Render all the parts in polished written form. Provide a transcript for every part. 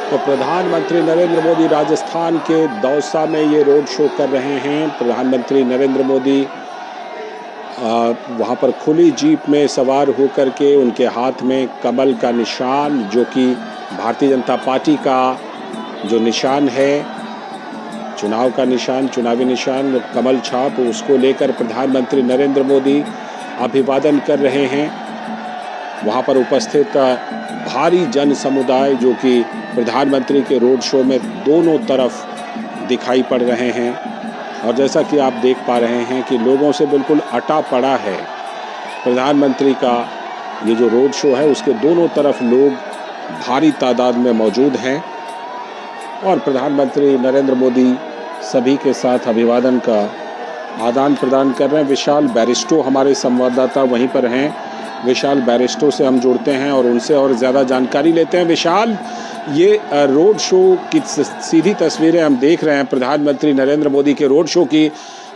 तो प्रधानमंत्री नरेंद्र मोदी राजस्थान के दौसा में ये रोड शो कर रहे हैं। प्रधानमंत्री नरेंद्र मोदी वहाँ पर खुली जीप में सवार होकर के उनके हाथ में कमल का निशान, जो कि भारतीय जनता पार्टी का जो निशान है, चुनाव का निशान, चुनावी निशान, कमल छाप, उसको लेकर प्रधानमंत्री नरेंद्र मोदी अभिवादन कर रहे हैं। वहाँ पर उपस्थित भारी जन समुदाय जो कि प्रधानमंत्री के रोड शो में दोनों तरफ दिखाई पड़ रहे हैं, और जैसा कि आप देख पा रहे हैं कि लोगों से बिल्कुल अटा पड़ा है। प्रधानमंत्री का ये जो रोड शो है उसके दोनों तरफ लोग भारी तादाद में मौजूद हैं और प्रधानमंत्री नरेंद्र मोदी सभी के साथ अभिवादन का आदान प्रदान कर रहे हैं। विशाल बैरिस्टो हमारे संवाददाता वहीं पर हैं। विशाल बैरिस्टो से हम जुड़ते हैं और उनसे और ज़्यादा जानकारी लेते हैं। विशाल, ये रोड शो की सीधी तस्वीरें हम देख रहे हैं प्रधानमंत्री नरेंद्र मोदी के रोड शो की।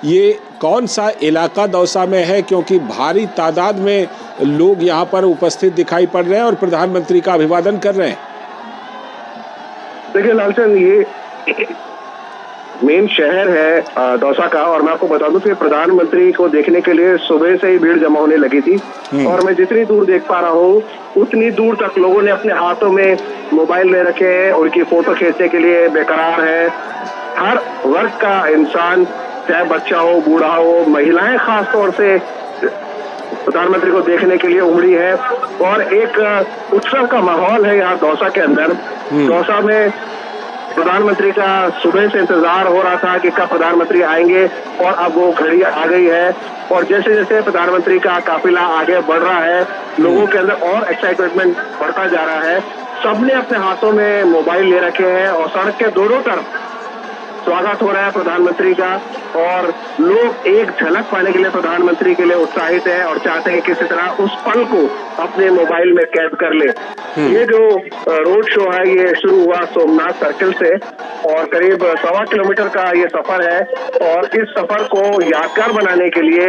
ये कौन सा इलाका दौसा में है, क्योंकि भारी तादाद में लोग यहाँ पर उपस्थित दिखाई पड़ रहे हैं और प्रधानमंत्री का अभिवादन कर रहे हैं? देखिए लालचंद, ये मेन शहर है दौसा का, और मैं आपको बता दूं कि प्रधानमंत्री को देखने के लिए सुबह से ही भीड़ जमा होने लगी थी। और मैं जितनी दूर देख पा रहा हूँ उतनी दूर तक लोगों ने अपने हाथों में मोबाइल ले रखे हैं, उनकी फोटो खींचने के लिए बेकरार है। हर वर्ग का इंसान, चाहे बच्चा हो, बूढ़ा हो, महिलाएं खास तौर से प्रधानमंत्री को देखने के लिए उमड़ी है और एक उत्सव का माहौल है यहाँ दौसा के अंदर। दौसा में प्रधानमंत्री का सुबह से इंतजार हो रहा था कि कब प्रधानमंत्री आएंगे, और अब वो घड़ी आ गई है। और जैसे जैसे प्रधानमंत्री का काफिला आगे बढ़ रहा है, लोगों के अंदर और एक्साइटमेंट बढ़ता जा रहा है। सबने अपने हाथों में मोबाइल ले रखे हैं और सड़क के दोनों तरफ स्वागत हो रहा है प्रधानमंत्री का, और लोग एक झलक पाने के लिए प्रधानमंत्री के लिए उत्साहित है और चाहते हैं किसी तरह उस पल को अपने मोबाइल में कैद कर ले। ये जो रोड शो है ये शुरू हुआ सोमनाथ सर्किल से और करीब 1.25 किलोमीटर का ये सफर है, और इस सफर को यादगार बनाने के लिए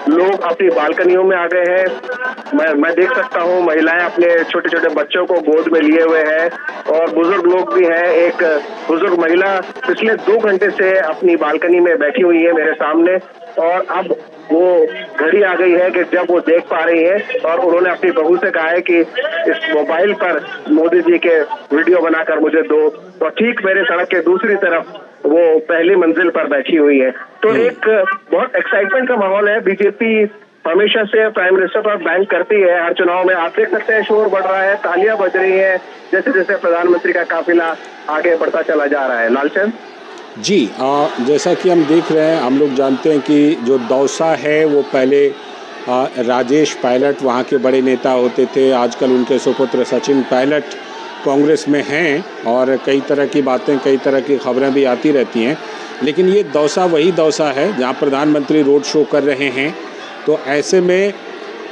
लोग अपनी बालकनियों में आ गए हैं। मैं देख सकता हूँ महिलाएं अपने छोटे छोटे बच्चों को गोद में लिए हुए हैं और बुजुर्ग लोग भी हैं। एक बुजुर्ग महिला पिछले 2 घंटे से अपनी बालकनी में बैठी हुई है मेरे सामने, और अब वो घड़ी आ गई है कि जब वो देख पा रही है, और उन्होंने अपनी बहू से कहा है कि इस मोबाइल पर मोदी जी के वीडियो बनाकर मुझे दो। और ठीक मेरे सड़क के दूसरी तरफ वो पहली मंजिल पर बैठी हुई है। तो एक बहुत एक्साइटमेंट का माहौल है। बीजेपी हमेशा से प्राइम मिनिस्टर पर बैंक करती है हर चुनाव में। आप देख सकते हैं शोर बढ़ रहा है, तालियां बज रही है जैसे जैसे प्रधानमंत्री का काफिला आगे बढ़ता चला जा रहा है। लालचंद जी, जैसा कि हम देख रहे हैं, हम लोग जानते हैं कि जो दौसा है वो पहले राजेश पायलट वहाँ के बड़े नेता होते थे। आजकल उनके सुपुत्र सचिन पायलट कांग्रेस में हैं और कई तरह की बातें, कई तरह की खबरें भी आती रहती हैं। लेकिन ये दौसा वही दौसा है जहाँ प्रधानमंत्री रोड शो कर रहे हैं। तो ऐसे में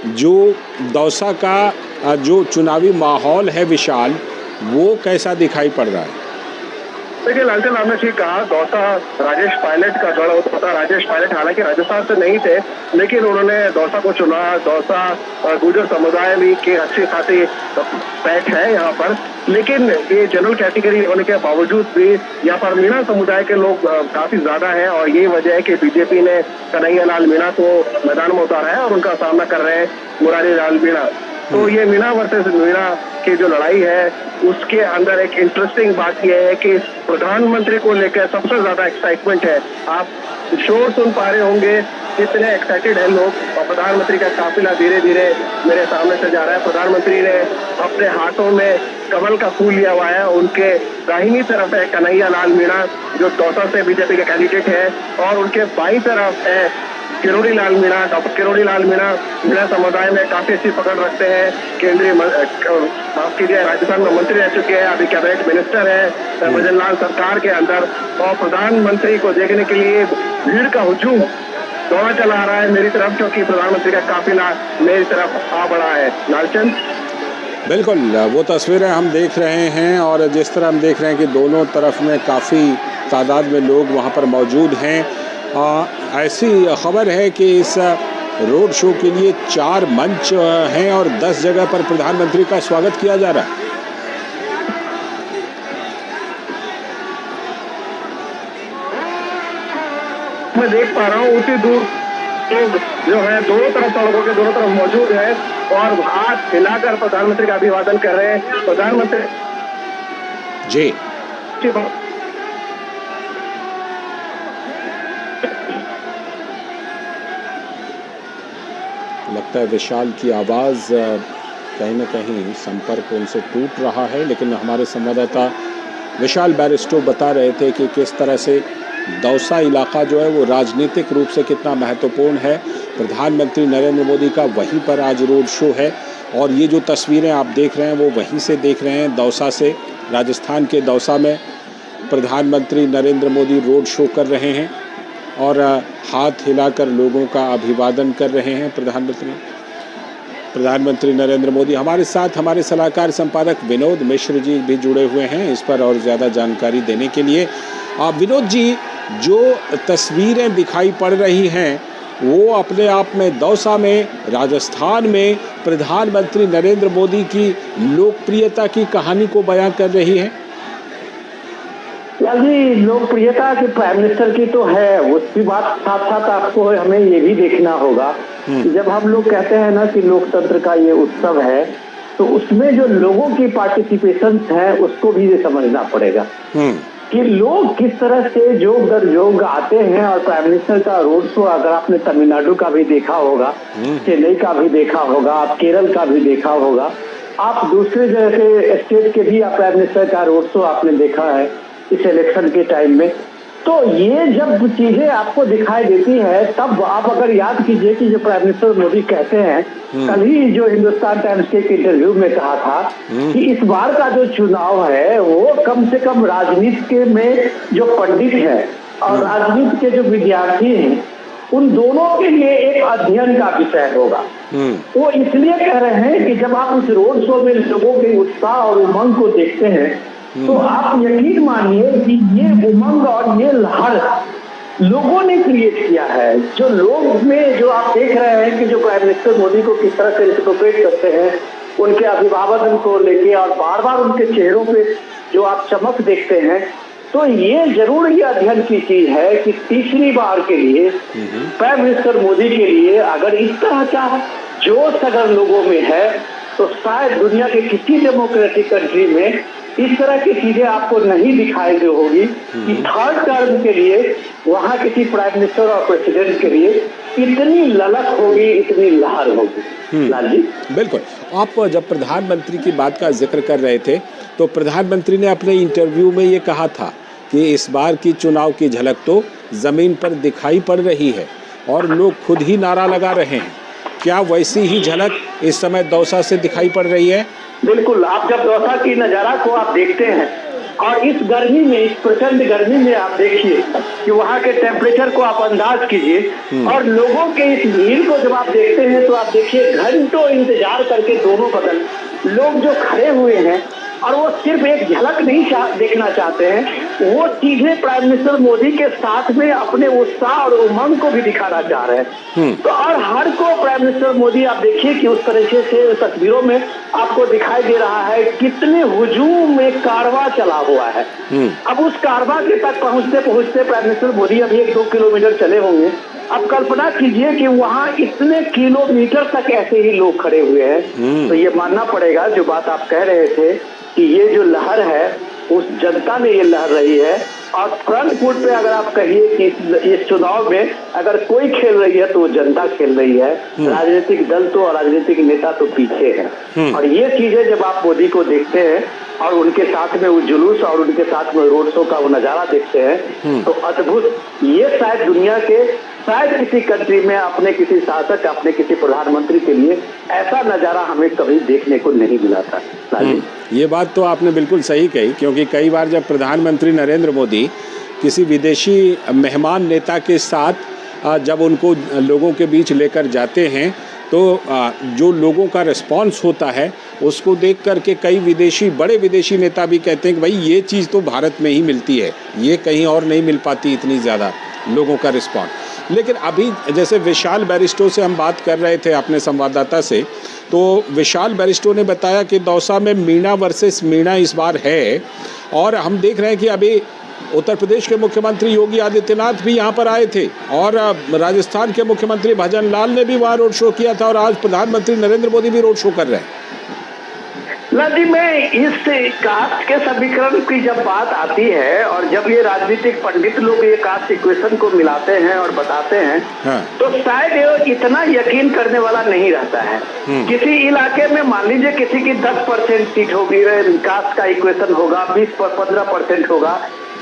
जो दौसा का जो चुनावी माहौल है विशाल, वो कैसा दिखाई पड़ रहा है? देखिए लालचंद, आपने ठीक कहा, दौसा राजेश पायलट का गढ़ होता था। राजेश पायलट हालांकि राजस्थान से नहीं थे, लेकिन उन्होंने दौसा को चुना। दौसा गुर्जर समुदाय भी की अच्छी खासी पैठ है यहाँ पर, लेकिन ये जनरल कैटेगरी होने के बावजूद भी यहाँ पर मीणा समुदाय के लोग काफी ज्यादा हैं, और यही वजह है कि बीजेपी ने कन्हैया लाल मीणा को मैदान में उतारा है और उनका सामना कर रहे हैं मुरारी लाल मीणा। तो ये मीणा वर्सेस मीणा की जो लड़ाई है उसके अंदर एक इंटरेस्टिंग बात यह है कि प्रधानमंत्री को लेकर सबसे ज्यादा एक्साइटमेंट है। आप शोर सुन पा रहे होंगे कितने एक्साइटेड है लोग, और प्रधानमंत्री का काफिला धीरे धीरे मेरे सामने से जा रहा है। प्रधानमंत्री ने अपने हाथों में कमल का फूल लिया हुआ है। उनके दाहिनी तरफ है कन्हैया लाल मीणा जो दौसा से बीजेपी के कैंडिडेट है, और उनके बाईं तरफ है किरोड़ी लाल मीणा। डॉक्टर किरोड़ी लाल मीणा मीणा समुदाय में काफी अच्छी पकड़ रखते हैं। केंद्रीय माफ कीजिए राजस्थान में मंत्री रह चुके हैं, अभी कैबिनेट मिनिस्टर है भजन लाल सरकार के अंदर। और प्रधानमंत्री को देखने के लिए भीड़ का हुजूम दौड़ा चला आ रहा है मेरी तरफ, क्योंकि प्रधानमंत्री का काफिला मेरी तरफ आ बढ़ा है। लालचंद बिल्कुल, वो तस्वीरें हम देख रहे हैं, और जिस तरह हम देख रहे हैं कि दोनों तरफ में काफ़ी तादाद में लोग वहाँ पर मौजूद हैं। ऐसी खबर है कि इस रोड शो के लिए 4 मंच हैं और 10 जगह पर प्रधानमंत्री का स्वागत किया जा रहा है। मैं देख पा रहा हूँ उसी दूर लोग जो है दोनों तरफ, सड़कों के दोनों तरफ मौजूद है और हाथ हिलाकर प्रधानमंत्री का अभिवादन कर रहे हैं। प्रधानमंत्री जी लगता है विशाल की आवाज़ कहीं ना कहीं संपर्क उनसे टूट रहा है, लेकिन हमारे संवाददाता विशाल बैरिस्टो बता रहे थे कि किस तरह से दौसा इलाका जो है वो राजनीतिक रूप से कितना महत्वपूर्ण है। प्रधानमंत्री नरेंद्र मोदी का वहीं पर आज रोड शो है और ये जो तस्वीरें आप देख रहे हैं वो वहीं से देख रहे हैं, दौसा से। राजस्थान के दौसा में प्रधानमंत्री नरेंद्र मोदी रोड शो कर रहे हैं और हाथ हिलाकर लोगों का अभिवादन कर रहे हैं। प्रधानमंत्री नरेंद्र मोदी हमारे साथ हमारे सलाहकार संपादक विनोद मिश्र जी भी जुड़े हुए हैं इस पर और ज़्यादा जानकारी देने के लिए। विनोद जी, जो तस्वीरें दिखाई पड़ रही हैं वो अपने आप में दौसा में, राजस्थान में प्रधानमंत्री नरेंद्र मोदी की लोकप्रियता की कहानी को बयां कर रही हैं। जी, लोकप्रियता की प्राइम मिनिस्टर की तो है, उसकी बात साथ साथ आपको हमें ये भी देखना होगा कि जब हम लोग कहते हैं ना कि लोकतंत्र का ये उत्सव है, तो उसमें जो लोगों की पार्टिसिपेशन है उसको भी समझना पड़ेगा कि लोग किस तरह से जोग दर जोग आते हैं। और प्राइम मिनिस्टर का रोड शो अगर आपने तमिलनाडु का भी देखा होगा, चेन्नई का भी देखा होगा, आप केरल का भी देखा होगा, आप दूसरे जैसे स्टेट के भी प्राइम मिनिस्टर का रोड शो आपने देखा है इस इलेक्शन के टाइम में। तो ये जब चीजें आपको दिखाई देती है तब आप अगर याद कीजिए कि जो प्राइम मिनिस्टर मोदी कहते हैं, कल ही जो हिंदुस्तान टाइम्स के एक इंटरव्यू में कहा था कि इस बार का जो चुनाव है वो कम से कम राजनीति के में जो पंडित है और राजनीति के जो विद्यार्थी हैं उन दोनों के लिए एक अध्ययन का विषय होगा। वो इसलिए कह रहे हैं कि जब आप उस रोड शो में लोगों के उत्साह और उमंग को देखते हैं तो आप यकीन मानिए कि ये उमंग और ये लहर लोगों ने क्रिएट किया है। जो लोग में जो आप देख रहे हैं कि जो प्राइम मिनिस्टर मोदी को किस तरह से रिस्पेक्ट करते हैं, उनके अभिवादन को लेके और बार बार उनके चेहरों पे जो आप चमक देखते हैं, तो ये जरूर ये अध्ययन की चीज है कि तीसरी बार के लिए प्राइम मिनिस्टर मोदी के लिए अगर इस तरह का जोश अगर लोगों में है तो शायद दुनिया के किसी डेमोक्रेटिक कंट्री में इस तरह की चीजें आपको नहीं दिखाई दे होगी कि थर्ड टर्म के लिए वहां किसी प्राइम मिनिस्टर और प्रेसिडेंट के लिए इतनी ललक होगी, इतनी लहर होगी। लाल जी, बिल्कुल। आप जब प्रधानमंत्री की बात का जिक्र कर रहे थे तो प्रधानमंत्री ने अपने इंटरव्यू में ये कहा था कि इस बार की चुनाव की झलक तो जमीन पर दिखाई पड़ रही है और लोग खुद ही नारा लगा रहे हैं। क्या वैसी ही झलक इस समय दौसा से दिखाई पड़ रही है? बिल्कुल। आप जब दौसा की नजारा को आप देखते हैं और इस गर्मी में, इस प्रचंड गर्मी में आप देखिए कि वहाँ के टेम्परेचर को आप अंदाज कीजिए और लोगों के इस भीड़ को जब आप देखते हैं तो आप देखिए घंटों इंतजार करके दोनों बगल लोग जो खड़े हुए हैं और वो सिर्फ एक झलक नहीं देखना चाहते हैं, वो सीधे प्राइम मिनिस्टर मोदी के साथ में अपने उत्साह और उमंग को भी दिखाना चाह रहे हैं। तो और हर को प्राइम मिनिस्टर मोदी आप देखिए कि उस तरीके से तस्वीरों में आपको दिखाई दे रहा है कितने हुजूम में कारवां चला हुआ है। अब उस कारवां के तक पहुंचते पहुंचते प्राइम मिनिस्टर मोदी अभी 1-2 किलोमीटर चले होंगे। अब कल्पना कीजिए कि वहाँ इतने किलोमीटर तक ऐसे ही लोग खड़े हुए हैं। तो ये मानना पड़ेगा जो बात आप कह रहे थे कि ये जो लहर है उस जनता में ये लहर रही है। और फ्रंट फुट पे अगर आप कहिए कि इस चुनाव में अगर कोई खेल रही है तो वो जनता खेल रही है, राजनीतिक दल तो और राजनीतिक नेता तो पीछे है। और ये चीजें जब आप मोदी को देखते हैं और उनके साथ में वो जुलूस और उनके साथ में रोड शो का वो नजारा देखते हैं तो अद्भुत, ये शायद दुनिया के शायद किसी कंट्री में अपने किसी शासक, अपने किसी प्रधानमंत्री के लिए ऐसा नजारा हमें कभी देखने को नहीं मिला था। ये बात तो आपने बिल्कुल सही कही, क्योंकि कई बार जब प्रधानमंत्री नरेंद्र मोदी किसी विदेशी मेहमान नेता के साथ जब उनको लोगों के बीच लेकर जाते हैं तो जो लोगों का रिस्पांस होता है उसको देख कर के कई बड़े विदेशी नेता भी कहते हैं कि भाई ये चीज़ तो भारत में ही मिलती है, ये कहीं और नहीं मिल पाती इतनी ज़्यादा लोगों का रिस्पांस। लेकिन अभी जैसे विशाल बैरिस्टो से हम बात कर रहे थे अपने संवाददाता से, तो विशाल बैरिस्टो ने बताया कि दौसा में मीणा वर्सेस मीणा इस बार है और हम देख रहे हैं कि अभी उत्तर प्रदेश के मुख्यमंत्री योगी आदित्यनाथ भी यहाँ पर आए थे और राजस्थान के मुख्यमंत्री भजन लाल ने भी वहाँ रोड शो किया था और आज प्रधानमंत्री नरेंद्र मोदी भी रोड शो कर रहे हैं। जी, मैं इस कास्ट के समीकरण की जब बात आती है और जब ये राजनीतिक पंडित लोग ये कास्ट इक्वेशन को मिलाते हैं और बताते हैं, हाँ। तो शायद ये इतना यकीन करने वाला नहीं रहता है। किसी इलाके में मान लीजिए किसी की 10% सीट होगी, कास्ट का इक्वेशन होगा, 20-15% होगा,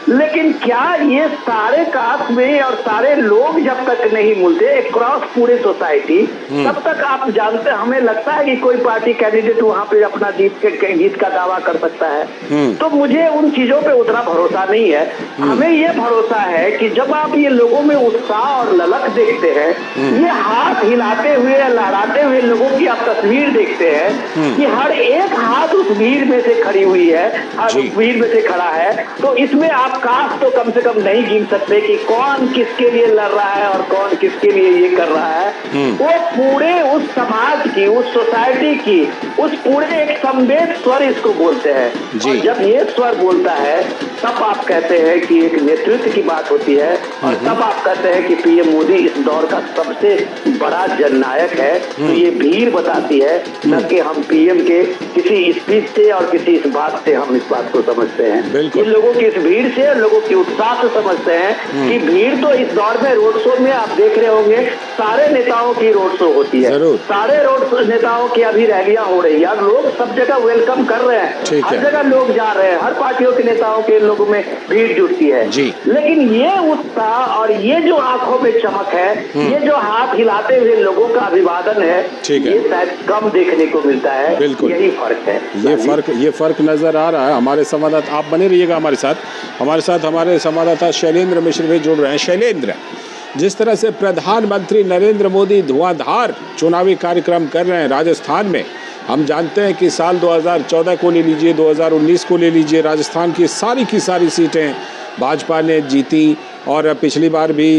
लेकिन क्या ये सारे कास्ट में और सारे लोग जब तक नहीं मिलते क्रॉस पूरे सोसाइटी, तब तक आप जानते, हमें लगता है कि कोई पार्टी कैंडिडेट वहाँ पे अपना जीत का दावा कर सकता है। तो मुझे उन चीजों पे उतना भरोसा नहीं है। हमें ये भरोसा है कि जब आप ये लोगों में उत्साह और ललक देखते हैं, ये हाथ हिलाते हुए लहराते हुए लोगों की आप तस्वीर देखते हैं कि हर एक हाथ उस भीड़ में से खड़ी हुई है, उस भीड़ में से खड़ा है, तो इसमें आप कास्ट तो कम से कम नहीं गिन सकते कि कौन किसके लिए लड़ रहा है और कौन किसके लिए ये कर रहा है। वो पूरे उस समाज की, उस सोसाइटी की, उस पूरे एक संवेद स्वर इसको बोलते हैं। और जब ये स्वर बोलता है तब आप कहते हैं कि एक नेतृत्व की बात होती है और तब आप कहते हैं कि पीएम मोदी इस दौर का सबसे बड़ा जननायक है। तो ये भीड़ बताती है, न कि हम पीएम के किसी स्पीच से और किसी इस बात से हम इस बात को समझते हैं। इन लोगों की इस भीड़ से, लोगों की उत्साह से समझते हैं कि भीड़ तो इस दौर में रोड शो में आप देख रहे होंगे, सारे नेताओं की रोड शो होती है, सारे रोड नेताओं की अभी रैलियां हो रही है, लोग सब जगह वेलकम कर रहे हैं, हर जगह लोग जा रहे हैं, हर पार्टियों के नेताओं के लोगों में भीड़ जुटती है। लेकिन ये उत्साह और ये जो आंखों में चमक है, ये जो हाथ हिलाते हुए लोगों का अभिवादन है, ये शायद कम देखने को मिलता है। यही फर्क है, ये फर्क नजर आ रहा है। हमारे संवाददाता, आप बने रहिएगा हमारे साथ हमारे संवाददाता शैलेंद्र मिश्र भी जुड़ रहे हैं। शैलेंद्र, जिस तरह से प्रधानमंत्री नरेंद्र मोदी धुआंधार चुनावी कार्यक्रम कर रहे हैं राजस्थान में, हम जानते हैं कि साल 2014 को ले लीजिए, 2019 को ले लीजिए, राजस्थान की सारी सीटें भाजपा ने जीती और पिछली बार भी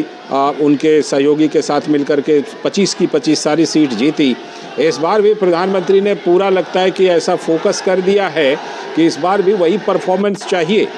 उनके सहयोगी के साथ मिलकर के 25 की 25 सारी सीट जीती। इस बार भी प्रधानमंत्री ने पूरा लगता है कि ऐसा फोकस कर दिया है कि इस बार भी वही परफॉर्मेंस चाहिए।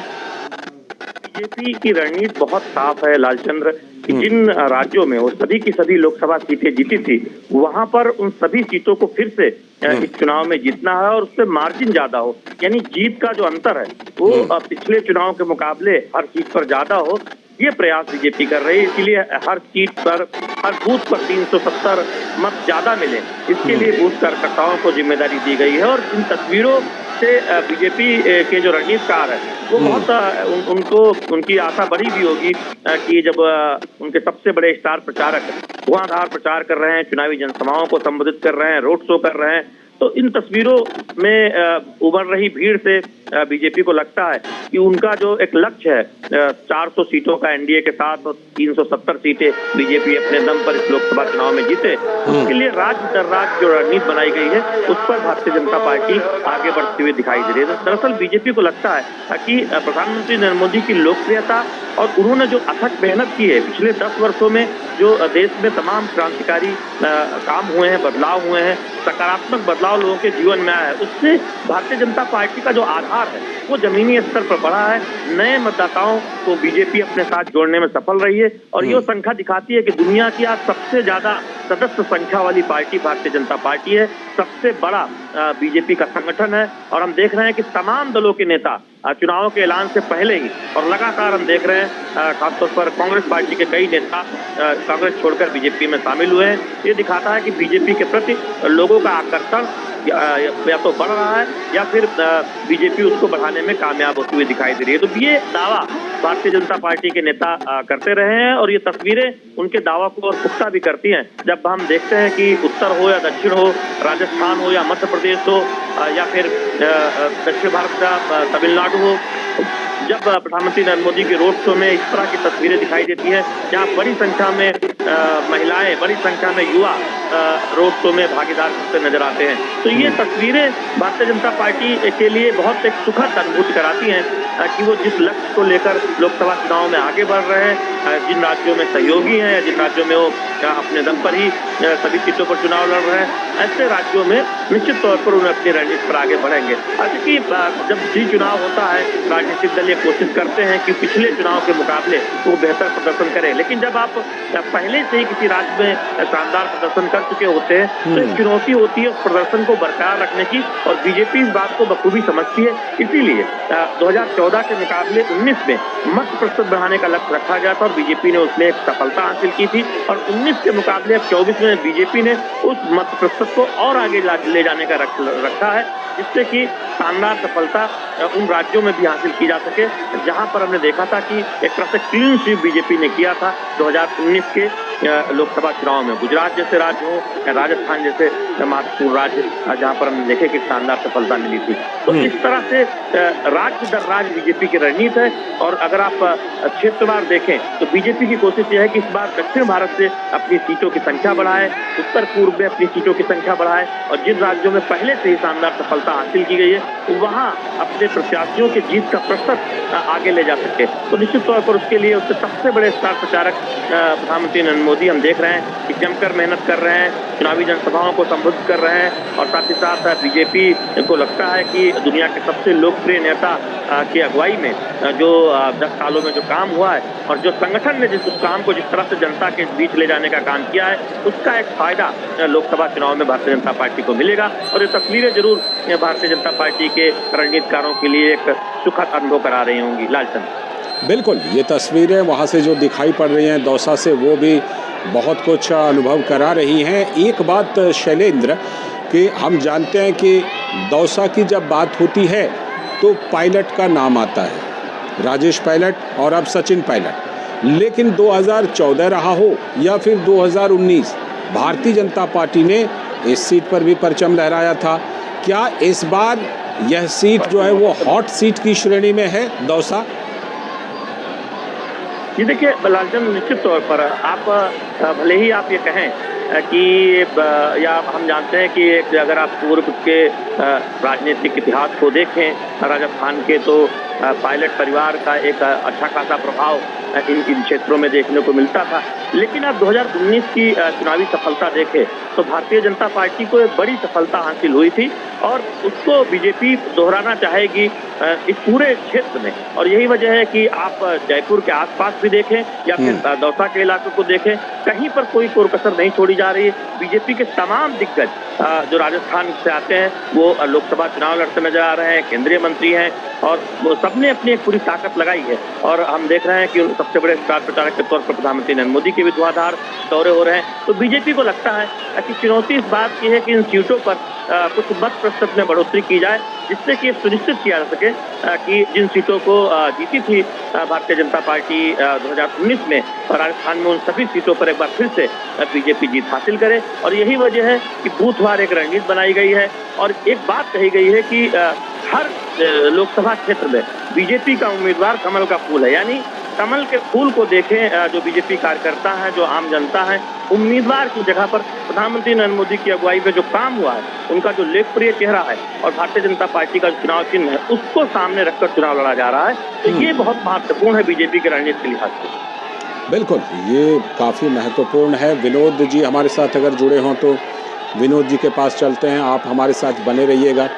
बीजेपी की रणनीति बहुत साफ है लालचंद्र, कि जिन राज्यों में वो सभी की सभी लोकसभा सीटें जीती थी, वहां पर उन सभी सीटों को फिर से इस चुनाव में जीतना है और उससे मार्जिन ज्यादा हो, यानी जीत का जो अंतर है वो पिछले चुनाव के मुकाबले हर सीट पर ज्यादा हो, ये प्रयास बीजेपी कर रही है। इसीलिए हर सीट पर, हर बूथ पर 370 मत ज्यादा मिले, इसके लिए बूथ कार्यकर्ताओं को जिम्मेदारी दी गई है। और इन तस्वीरों से बीजेपी के जो रणनीतिकार है वो बहुत उनकी आशा बढ़ी भी होगी कि जब उनके सबसे बड़े स्टार प्रचारक धुआंधार प्रचार कर रहे हैं, चुनावी जनसभाओं को संबोधित कर रहे हैं, रोड शो कर रहे हैं, तो इन तस्वीरों में उभर रही भीड़ से बीजेपी को लगता है कि उनका जो एक लक्ष्य है 400 सीटों का एनडीए के साथ 370 सीटें बीजेपी अपने दम पर इस लोकसभा चुनाव में जीते, उसके लिए राज्य दर राज्य जो रणनीति बनाई गई है उस पर भारतीय जनता पार्टी आगे बढ़ती हुई दिखाई दे रही है। दरअसल बीजेपी को लगता है कि प्रधानमंत्री नरेंद्र मोदी की लोकप्रियता और उन्होंने जो अथक मेहनत की है पिछले 10 वर्षों में, जो देश में तमाम क्रांतिकारी काम हुए हैं, बदलाव हुए हैं, सकारात्मक बदलाव लोगों के जीवन में आया है, उससे भारतीय जनता पार्टी का जो आधार है वो जमीनी स्तर पर बढ़ा है। नए मतदाताओं को बीजेपी अपने साथ जोड़ने में सफल रही है और ये संख्या दिखाती है कि दुनिया की आज सबसे ज्यादा सदस्य संख्या वाली पार्टी भारतीय जनता पार्टी है, सबसे बड़ा बीजेपी का संगठन है। और हम देख रहे हैं कि तमाम दलों के नेता चुनावों के ऐलान से पहले ही और लगातार हम देख रहे हैं खासतौर पर कांग्रेस पार्टी के कई नेता कांग्रेस छोड़कर बीजेपी में शामिल हुए हैं। ये दिखाता है कि बीजेपी के प्रति लोगों का आकर्षण या तो बढ़ रहा है या फिर बीजेपी उसको बढ़ाने में कामयाब होती हुई दिखाई दे रही है। तो ये दावा भारतीय जनता पार्टी के नेता करते रहे हैं और ये तस्वीरें उनके दावा को और पुख्ता भी करती हैं। जब हम देखते हैं कि उत्तर हो या दक्षिण हो, राजस्थान हो या मध्य प्रदेश हो या फिर दक्षिण भारत का तमिलनाडु हो, जब प्रधानमंत्री नरेंद्र मोदी के रोड शो में इस तरह की तस्वीरें दिखाई देती हैं जहां बड़ी संख्या में महिलाएं, बड़ी संख्या में युवा रोड शो में भागीदार होते नजर आते हैं। तो ये तस्वीरें भारतीय जनता पार्टी के लिए बहुत एक सुखद अनुभूति कराती हैं कि वो जिस लक्ष्य को लेकर लोकसभा चुनाव में आगे बढ़ रहे हैं, जिन राज्यों में सहयोगी हैं या जिन राज्यों में वो अपने दम पर ही सभी सीटों पर चुनाव लड़ रहे हैं, ऐसे राज्यों में निश्चित तौर पर उन्हें अपनी रणनीति पर आगे बढ़ेंगे। क्योंकि जब भी चुनाव होता है राजनीतिक दल ये कोशिश करते हैं कि पिछले चुनाव के मुकाबले वो बेहतर प्रदर्शन करें, लेकिन जब आप पहले से ही किसी राज्य में शानदार प्रदर्शन कर चुके होते हैं तो एक चुनौती होती है उस प्रदर्शन को बरकरार रखने की, और बीजेपी इस बात को बखूबी समझती है। इसीलिए 2014 के मुकाबले 19 में मत प्रतिशत बढ़ाने का लक्ष्य रखा गया था और बीजेपी ने उसमें एक सफलता हासिल की थी, और 19 के मुकाबले अब 24 में बीजेपी ने उस मत प्रतिशत को और आगे ले जाने का रखा है, जिससे कि शानदार सफलता उन राज्यों में भी हासिल की जा सके जहां पर हमने देखा था कि एक तरह से क्लीन स्वीप बीजेपी ने किया था 2019 के लोकसभा चुनाव में। गुजरात जैसे राज्य हो या राजस्थान जैसे महत्वपूर्ण राज्य जहां पर हमने देखे कि शानदार सफलता मिली थी। तो इस तरह से राज्य दर राज्य बीजेपी की रणनीति है, और अगर आप क्षेत्रवार देखें तो बीजेपी की कोशिश यह है कि इस बार दक्षिण भारत से अपनी सीटों की संख्या बढ़ाए, उत्तर पूर्व में अपनी सीटों की संख्या बढ़ाए, और जिन राज्यों में पहले से ही शानदार सफलता हासिल की गई है वहां अपने प्रत्याशियों की जीत का प्रतिशत आगे ले जा सके। तो निश्चित तौर पर उसके लिए उसके सबसे बड़े स्टार प्रचारक प्रधानमंत्री नरेंद्र मोदी हम देख रहे हैं कि जमकर मेहनत कर रहे हैं, चुनावी जनसभाओं को संबोधित कर रहे हैं, और साथ ही साथ बीजेपी को लगता है कि दुनिया के सबसे लोकप्रिय नेता की अगुवाई में जो 10 सालों में जो काम हुआ है और जो संगठन ने उस काम को जिस तरह से जनता के बीच ले जाने का काम किया है, उसका एक फायदा लोकसभा चुनाव में भारतीय जनता पार्टी को मिलेगा। और ये तस्वीरें जरूर भारतीय जनता पार्टी के रणनीतिकारों के लिए एक सुखद अनुभव करा रही होंगी। लालचंद, बिल्कुल, ये तस्वीरें वहाँ से जो दिखाई पड़ रही हैं दौसा से, वो भी बहुत कुछ अनुभव करा रही हैं। एक बात शैलेंद्र, कि हम जानते हैं कि दौसा की जब बात होती है तो पायलट का नाम आता है, राजेश पायलट और अब सचिन पायलट, लेकिन 2014 रहा हो या फिर 2019, भारतीय जनता पार्टी ने इस सीट पर भी परचम लहराया था। क्या इस बार यह सीट जो है वो हॉट सीट की श्रेणी में है दौसा? जी देखिए लालचंद, निश्चित तौर पर आप भले ही आप ये कहें कि या हम जानते हैं कि अगर आप पूर्व के राजनीतिक इतिहास को देखें राजस्थान के, तो पायलट परिवार का एक अच्छा खासा प्रभाव इन क्षेत्रों में देखने को मिलता था। लेकिन अब 2019 की चुनावी सफलता देखें तो भारतीय जनता पार्टी को एक बड़ी सफलता हासिल हुई थी, और उसको बीजेपी दोहराना चाहेगी इस पूरे क्षेत्र में। और यही वजह है कि आप जयपुर के आसपास भी देखें या फिर दौसा के इलाके को देखें, कहीं पर कोई कोरकसर नहीं छोड़ी जा रही है। बीजेपी के तमाम दिग्गज जो राजस्थान से आते हैं वो लोकसभा चुनाव लड़ते नजर आ रहे हैं, केंद्रीय मंत्री हैं, और वो सबने अपनी एक पूरी ताकत लगाई है। और हम देख रहे हैं कि सबसे बड़े स्टार प्रचारक के तौर पर प्रधानमंत्री नरेंद्र मोदी के भी धुआंधार दौरे हो रहे हैं। तो बीजेपी को लगता है कि चुनौती इस बात की है कि इन सीटों पर कुछ मत प्रतिशत में बढ़ोतरी की जाए, जिससे कि सुनिश्चित किया जा सके कि जिन सीटों को जीती थी भारतीय जनता पार्टी 2019 में, राजस्थान में उन सभी सीटों पर एक बार फिर से बीजेपी जीत हासिल करे। और यही वजह है कि बूथवार एक रणनीति बनाई गई है, और एक बात कही गई है कि हर लोकसभा क्षेत्र में बीजेपी का उम्मीदवार कमल का फूल है। यानी कमल के फूल को देखें जो बीजेपी कार्यकर्ता है, जो आम जनता है, उम्मीदवार की जगह पर प्रधानमंत्री नरेंद्र मोदी की अगुवाई में जो काम हुआ है, उनका जो लोकप्रिय चेहरा है और भारतीय जनता पार्टी का जो चुनाव चिन्ह है, उसको सामने रखकर चुनाव लड़ा जा रहा है। तो ये बहुत महत्वपूर्ण है बीजेपी के रणनीति के लिहाज से। बिल्कुल, ये काफ़ी महत्वपूर्ण है। विनोद जी हमारे साथ अगर जुड़े हों तो विनोद जी के पास चलते हैं, आप हमारे साथ बने रहिएगा।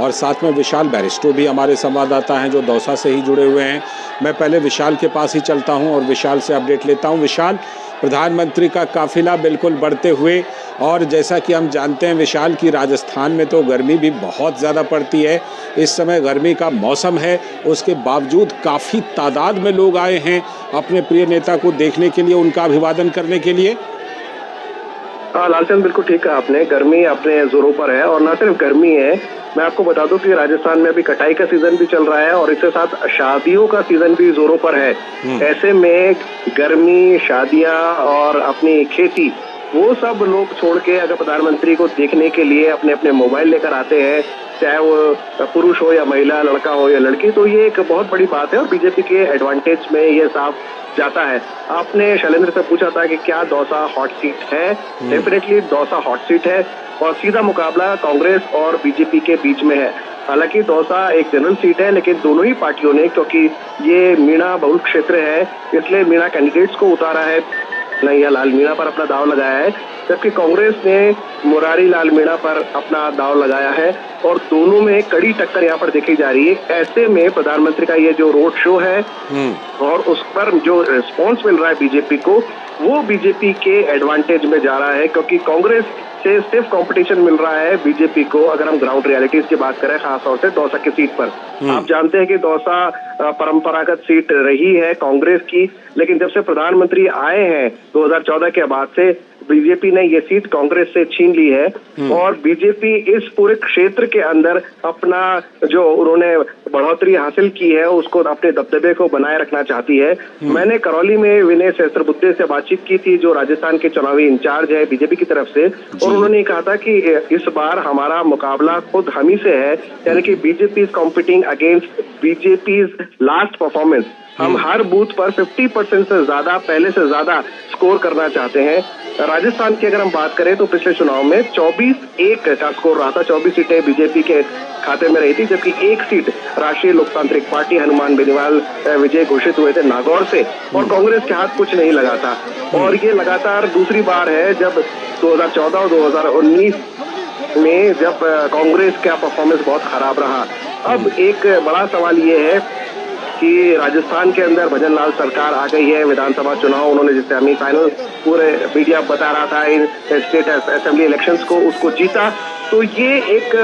और साथ में विशाल बैरिस्टो भी हमारे संवाददाता हैं जो दौसा से ही जुड़े हुए हैं। मैं पहले विशाल के पास ही चलता हूं और विशाल से अपडेट लेता हूं। विशाल, प्रधानमंत्री का काफिला बिल्कुल बढ़ते हुए, और जैसा कि हम जानते हैं विशाल की राजस्थान में तो गर्मी भी बहुत ज़्यादा पड़ती है, इस समय गर्मी का मौसम है, उसके बावजूद काफ़ी तादाद में लोग आए हैं अपने प्रिय नेता को देखने के लिए, उनका अभिवादन करने के लिए। हाँ लालचंद, बिल्कुल ठीक कहा आपने, गर्मी अपने जोरों पर है। और न सिर्फ गर्मी है, मैं आपको बता दूं कि राजस्थान में अभी कटाई का सीजन भी चल रहा है और इसके साथ शादियों का सीजन भी जोरों पर है। ऐसे में गर्मी, शादियां और अपनी खेती, वो सब लोग छोड़ के अगर प्रधानमंत्री को देखने के लिए अपने अपने मोबाइल लेकर आते हैं, चाहे वो पुरुष हो या महिला, लड़का हो या लड़की, तो ये एक बहुत बड़ी बात है और बीजेपी के एडवांटेज में ये साफ जाता है। आपने शैलेंद्र से पूछा था कि क्या दौसा हॉट सीट है? डेफिनेटली दौसा हॉट सीट है और सीधा मुकाबला कांग्रेस और बीजेपी के बीच में है। हालांकि दौसा एक जनरल सीट है, लेकिन दोनों ही पार्टियों ने, क्योंकि ये मीणा बहुल क्षेत्र है, इसलिए मीणा कैंडिडेट्स को उतारा है, कन्हैया लाल मीणा पर अपना दाव लगाया है, जबकि कांग्रेस ने मुरारी लाल मीणा पर अपना दाव लगाया है और दोनों में कड़ी टक्कर यहाँ पर देखी जा रही है। ऐसे में प्रधानमंत्री का ये जो रोड शो है और उस पर जो रिस्पॉन्स मिल रहा है बीजेपी को, वो बीजेपी के एडवांटेज में जा रहा है, क्योंकि कांग्रेस से सिर्फ कंपटीशन मिल रहा है बीजेपी को। अगर हम ग्राउंड रियलिटीज की बात करें, खासतौर से दौसा की सीट पर, आप जानते हैं कि दौसा परंपरागत सीट रही है कांग्रेस की, लेकिन जब से प्रधानमंत्री आए हैं 2014 के बाद से बीजेपी ने ये सीट कांग्रेस से छीन ली है और बीजेपी इस पूरे क्षेत्र के अंदर अपना जो उन्होंने बढ़ोतरी हासिल की है उसको, अपने दबदबे को बनाए रखना चाहती है। मैंने करौली में विनय सहस्त्रबुद्धे से बातचीत की थी, जो राजस्थान के चुनावी इंचार्ज है बीजेपी की तरफ से, और उन्होंने कहा था कि इस बार हमारा मुकाबला खुद हम ही से है, यानी कि BJP is competing against BJP last performance. हम हर बूथ पर 50% से ज्यादा, पहले से ज्यादा स्कोर करना चाहते हैं। राजस्थान की अगर हम बात करें तो पिछले चुनाव में 24-1 का स्कोर रहा था, 24 सीटें बीजेपी के खाते में रही थी, जबकि एक सीट राष्ट्रीय लोकतांत्रिक पार्टी हनुमान बेनीवाल विजय घोषित हुए थे नागौर से, और कांग्रेस के हाथ कुछ नहीं लगा था। और ये लगातार दूसरी बार है जब 2014 और 2019 में जब कांग्रेस का परफॉर्मेंस बहुत खराब रहा। अब एक बड़ा सवाल ये है कि राजस्थान के अंदर भजन लाल सरकार आ गई है। विधानसभा चुनाव उन्होंने, जिससे सेमीफाइनल पूरे मीडिया बता रहा था, इन स्टेट असेंबली इलेक्शंस को उसको जीता, तो ये एक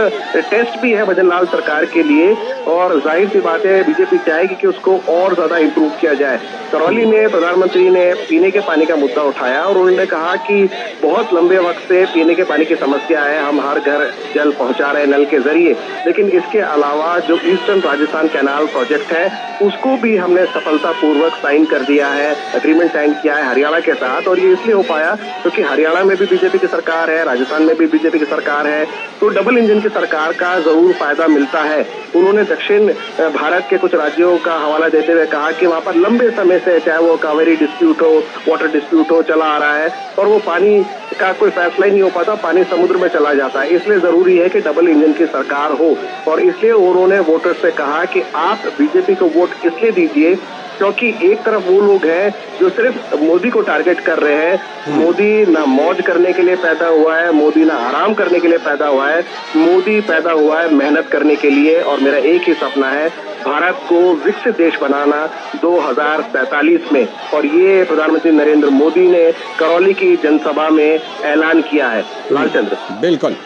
टेस्ट भी है भजन लाल सरकार के लिए और जाहिर सी बात है बीजेपी चाहेगी कि उसको और ज्यादा इंप्रूव किया जाए। करौली में प्रधानमंत्री ने पीने के पानी का मुद्दा उठाया और उन्होंने कहा कि बहुत लंबे वक्त से पीने के पानी की समस्या है, हम हर घर जल पहुंचा रहे हैं नल के जरिए, लेकिन इसके अलावा जो ईस्टर्न राजस्थान कैनाल प्रोजेक्ट है उसको भी हमने सफलतापूर्वक साइन कर दिया है, एग्रीमेंट साइन किया है हरियाणा के साथ, और ये इसलिए हो पाया क्योंकि हरियाणा में भी बीजेपी की सरकार है, राजस्थान में भी बीजेपी की सरकार है, तो डबल इंजन की सरकार का जरूर फायदा मिलता है। उन्होंने दक्षिण भारत के कुछ राज्यों का हवाला देते हुए कहा कि वहां पर लंबे समय से, चाहे वो कावेरी डिस्प्यूट हो, वाटर डिस्प्यूट हो, चला आ रहा है और वो पानी का कोई फैसला ही नहीं हो पाता, पानी समुद्र में चला जाता है, इसलिए जरूरी है कि डबल इंजन की सरकार हो। और इसलिए उन्होंने वोटर्स से कहा कि आप बीजेपी को वोट इसलिए दीजिए क्योंकि एक तरफ वो लोग हैं जो सिर्फ मोदी को टारगेट कर रहे हैं। मोदी ना मौज करने के लिए पैदा हुआ है, मोदी ना आराम करने के लिए पैदा हुआ है, मोदी पैदा हुआ है मेहनत करने के लिए, और मेरा एक ही सपना है भारत को विकसित देश बनाना 2047 में, और ये प्रधानमंत्री नरेंद्र मोदी ने करौली की जनसभा में ऐलान किया है। लालचंद्र, बिल्कुल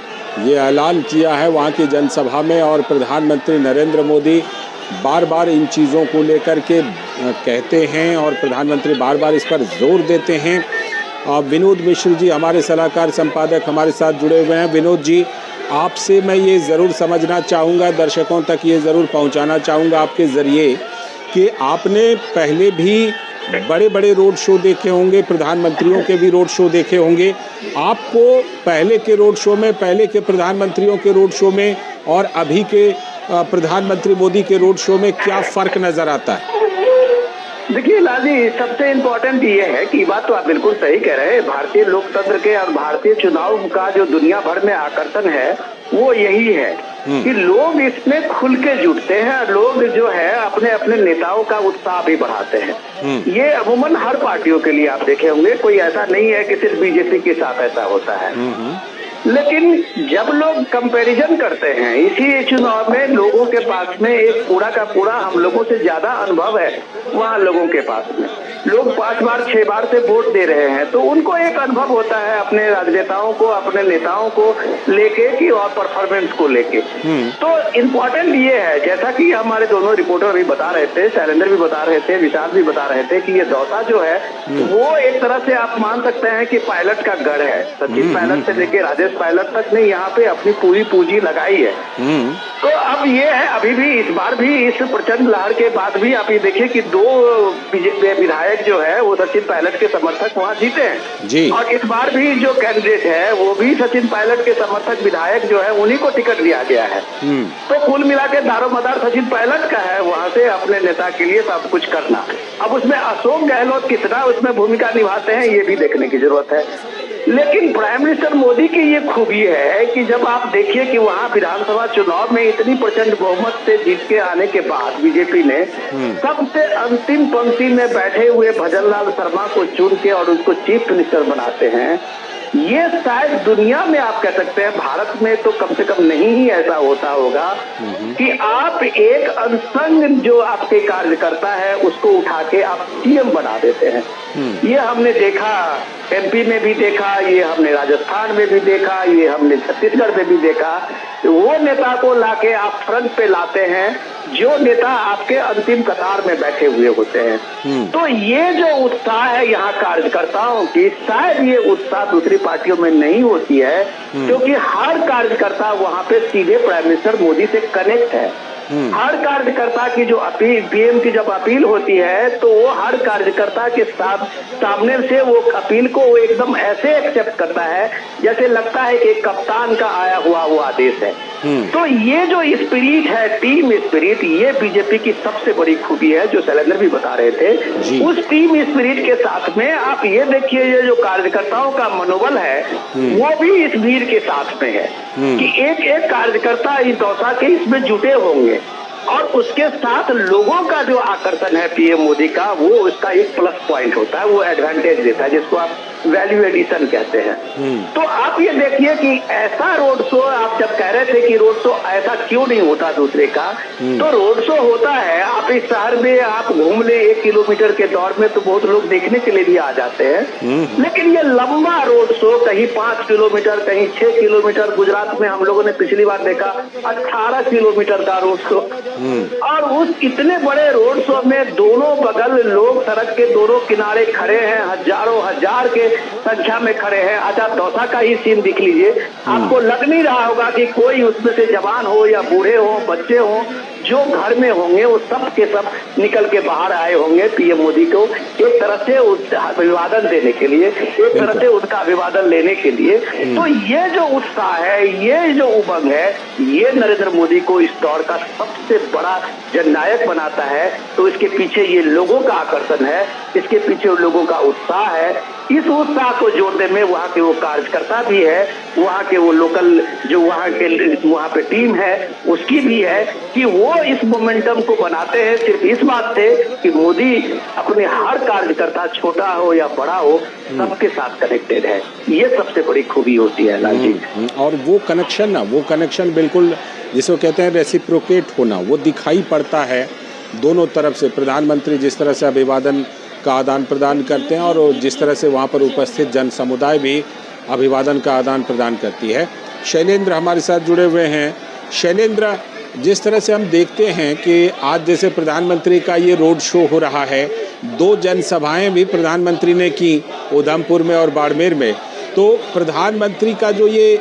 ये ऐलान किया है वहाँ की जनसभा में, और प्रधानमंत्री नरेंद्र मोदी बार बार इन चीज़ों को लेकर के कहते हैं और प्रधानमंत्री बार बार इस पर जोर देते हैं। विनोद मिश्र जी हमारे सलाहकार संपादक हमारे साथ जुड़े हुए हैं। विनोद जी, आपसे मैं ये ज़रूर समझना चाहूँगा, दर्शकों तक ये ज़रूर पहुँचाना चाहूँगा आपके ज़रिए कि आपने पहले भी बड़े बड़े रोड शो देखे होंगे, प्रधानमंत्रियों के भी रोड शो देखे होंगे। आपको पहले के रोड शो में, पहले के प्रधानमंत्रियों के रोड शो में और अभी के प्रधानमंत्री मोदी के रोड शो में क्या फ़र्क नज़र आता है? देखिए लाली, सबसे इम्पोर्टेंट ये है कि बात तो आप बिल्कुल सही कह रहे हैं, भारतीय लोकतंत्र के और भारतीय चुनाव का जो दुनिया भर में आकर्षण है वो यही है कि लोग इसमें खुल के जुटते हैं, लोग जो है अपने अपने नेताओं का उत्साह भी बढ़ाते हैं। ये अमूमन हर पार्टियों के लिए आप देखे होंगे, कोई ऐसा नहीं है कि सिर्फ बीजेपी के साथ ऐसा होता है। लेकिन जब लोग कंपैरिजन करते हैं इसी चुनाव में, लोगों के पास में एक पूरा का पूरा हम लोगों से ज्यादा अनुभव है वहाँ लोगों के पास में। लोग 5 बार 6 बार से वोट दे रहे हैं, तो उनको एक अनुभव होता है अपने राजनेताओं को, अपने नेताओं को लेके कि और परफॉर्मेंस को लेके। तो इम्पोर्टेंट ये है, जैसा कि हमारे दोनों रिपोर्टर भी बता रहे थे, शैलेंद्र भी बता रहे थे, विशाल भी बता रहे थे कि ये दौसा जो है वो एक तरह से आप मान सकते हैं कि पायलट का गढ़ है। सचिन पायलट से लेके राजेश पायलट तक ने यहाँ पे अपनी पूरी पूंजी लगाई है। तो अब ये है, अभी भी इस बार भी इस प्रचंड लहर के बाद भी आप ये देखिए कि 2 विधायक जो है वो सचिन पायलट के समर्थक वहाँ जीते हैं जी। और इस बार भी जो कैंडिडेट है वो भी सचिन पायलट के समर्थक विधायक जो है उन्हीं को टिकट दिया गया है। तो कुल मिला के दारोमदार सचिन पायलट का है वहाँ से अपने नेता के लिए सब कुछ करना। अब उसमें अशोक गहलोत कितना उसमें भूमिका निभाते हैं ये भी देखने की जरूरत है। लेकिन प्राइम मिनिस्टर मोदी की ये खूबी है कि जब आप देखिए कि वहाँ विधानसभा चुनाव में इतनी प्रचंड बहुमत से जीत के आने के बाद बीजेपी ने सबसे अंतिम पंक्ति में बैठे हुए भजनलाल शर्मा को चुन के और उसको चीफ मिनिस्टर बनाते हैं। ये शायद दुनिया में आप कह सकते हैं, भारत में तो कम से कम नहीं ही ऐसा होता होगा कि आप एक अनसंग जो आपके कार्यकर्ता है उसको उठा के आप सीएम बना देते हैं। ये हमने देखा एमपी में भी देखा, ये हमने राजस्थान में भी देखा, ये हमने छत्तीसगढ़ में भी देखा। वो नेता को लाके आप फ्रंट पे लाते हैं जो नेता आपके अंतिम कतार में बैठे हुए होते हैं। तो ये जो उत्साह है यहाँ कार्यकर्ताओं की, शायद ये उत्साह दूसरी पार्टियों में नहीं होती है क्योंकि हर कार्यकर्ता वहाँ पे सीधे प्राइम मिनिस्टर मोदी से कनेक्ट है। हर कार्यकर्ता की जो अपील, पीएम की जब अपील होती है तो वो हर कार्यकर्ता के साथ सामने से वो अपील को वो एकदम ऐसे एक्सेप्ट करता है जैसे लगता है कि कप्तान का आया हुआ वो आदेश है। तो ये जो स्पिरिट है, टीम स्पिरिट, ये बीजेपी की सबसे बड़ी खूबी है जो शैलेंद्र भी बता रहे थे। उस टीम स्पिरिट के साथ में आप ये देखिए ये जो कार्यकर्ताओं का मनोबल है वो भी इस भीड़ के साथ में है कि एक एक कार्यकर्ता इस दौसा के इसमें जुटे होंगे और उसके साथ लोगों का जो आकर्षण है पीएम मोदी का वो उसका एक प्लस पॉइंट होता है, वो एडवांटेज देता है जिसको आप वैल्यू एडिशन कहते हैं। तो आप ये देखिए कि ऐसा रोड शो, आप जब कह रहे थे कि रोड शो ऐसा क्यों नहीं होता दूसरे का, तो रोड शो होता है। आप इस शहर में आप घूम ले 1 किलोमीटर के दौर में तो बहुत लोग देखने के लिए भी आ जाते हैं, लेकिन ये लंबा रोड शो कहीं 5 किलोमीटर कहीं 6 किलोमीटर, गुजरात में हम लोगों ने पिछली बार देखा 18 किलोमीटर का रोड शो, और उस इतने बड़े रोड शो में दोनों बगल लोग सड़क के दोनों किनारे खड़े हैं, हजारों हजार के संख्या में खड़े हैं। अच्छा, दौसा का ही सीन दिख लीजिए, आपको लग नहीं रहा होगा कि कोई उसमें से जवान हो या बूढ़े हो, बच्चे हो, जो घर में होंगे वो सब के सब निकल के बाहर आए होंगे पीएम मोदी को एक तरह से अभिवादन देने के लिए, एक तरह से उनका अभिवादन लेने के लिए। तो ये जो उत्साह है, ये जो उमंग है, ये नरेंद्र मोदी को इस दौर का सबसे बड़ा जननायक बनाता है। तो इसके पीछे ये लोगों का आकर्षण है, इसके पीछे लोगों का उत्साह है। इस उत्साह को जोड़ने में वहाँ के वो कार्यकर्ता भी है, वहाँ के वो लोकल जो वहाँ पे टीम है उसकी भी है कि वो इस मोमेंटम को बनाते हैं सिर्फ इस बात से कि मोदी अपने हर कार्यकर्ता छोटा हो या बड़ा हो सबके साथ कनेक्टेड है। ये सबसे बड़ी खूबी होती है लाल जी। और वो कनेक्शन बिल्कुल जिसको कहते हैं रेसिप्रोकेट होना, वो दिखाई पड़ता है दोनों तरफ से। प्रधानमंत्री जिस तरह से अभिवादन का आदान प्रदान करते हैं और जिस तरह से वहाँ पर उपस्थित जन समुदाय भी अभिवादन का आदान प्रदान करती है। शैलेंद्र हमारे साथ जुड़े हुए हैं। शैलेंद्र, जिस तरह से हम देखते हैं कि आज जैसे प्रधानमंत्री का ये रोड शो हो रहा है, 2 जनसभाएं भी प्रधानमंत्री ने की उधमपुर में और बाड़मेर में, तो प्रधानमंत्री का जो ये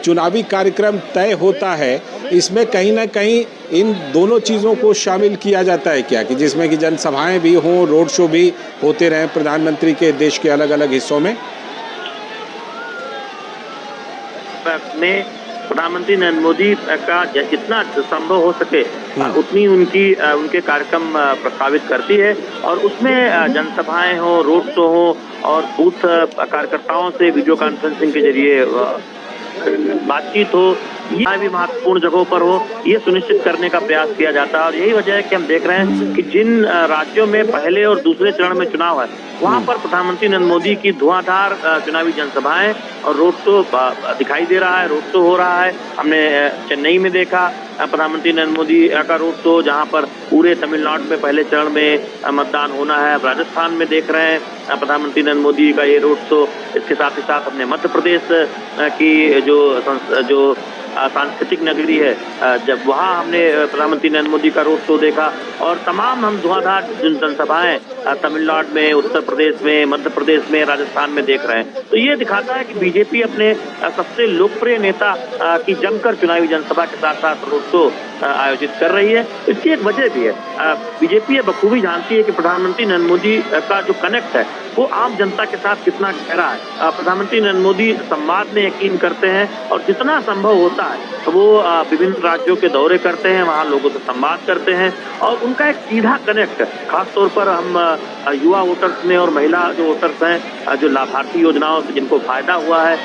चुनावी कार्यक्रम तय होता है इसमें कहीं ना कहीं इन दोनों चीज़ों को शामिल किया जाता है क्या, कि जिसमें कि जनसभाएं भी हों, रोड शो भी होते रहें प्रधानमंत्री के देश के अलग अलग हिस्सों में? प्रधानमंत्री नरेंद्र मोदी का जितना संभव हो सके उतनी उनके कार्यक्रम प्रस्तावित करती है और उसमें जनसभाएं हो, रोड शो हो और बूथ कार्यकर्ताओं से वीडियो कॉन्फ्रेंसिंग के जरिए बातचीत हो, ये भी महत्वपूर्ण जगहों पर हो, ये सुनिश्चित करने का प्रयास किया जाता है। और यही वजह है कि हम देख रहे हैं कि जिन राज्यों में पहले और दूसरे चरण में चुनाव है वहां पर प्रधानमंत्री नरेंद्र मोदी की धुआंधार चुनावी जनसभाएं और रोड शो दिखाई दे रहा है, रोड शो हो रहा है। हमने चेन्नई में देखा प्रधानमंत्री नरेंद्र मोदी का रोड शो, जहां पर पूरे तमिलनाडु में पहले चरण में मतदान होना है। राजस्थान में देख रहे हैं प्रधानमंत्री नरेंद्र मोदी का ये रोड शो। इसके साथ ही साथ हमने मध्य प्रदेश की जो सांस्कृतिक नगरी है, जब वहाँ हमने प्रधानमंत्री नरेंद्र मोदी का रोड शो देखा और तमाम हम धुआंधार जनसभाएं तमिलनाडु में, उत्तर प्रदेश में, मध्य प्रदेश में, राजस्थान में देख रहे हैं। तो ये दिखाता है कि बीजेपी अपने सबसे लोकप्रिय नेता की जमकर चुनावी जनसभा के साथ साथ रोड शो आयोजित कर रही है। इसकी एक वजह भी है, बीजेपी ये बखूबी जानती है कि प्रधानमंत्री नरेंद्र मोदी का जो कनेक्ट है वो आम जनता के साथ कितना गहरा है। प्रधानमंत्री नरेंद्र मोदी संवाद में यकीन करते हैं और जितना संभव होता है वो विभिन्न राज्यों के दौरे करते हैं, वहाँ लोगों से संवाद करते हैं और उनका एक सीधा कनेक्ट, खासतौर पर हम युवा वोटर्स में और महिला जो वोटर्स हैं, जो लाभार्थी योजनाओं से जिनको फायदा हुआ है,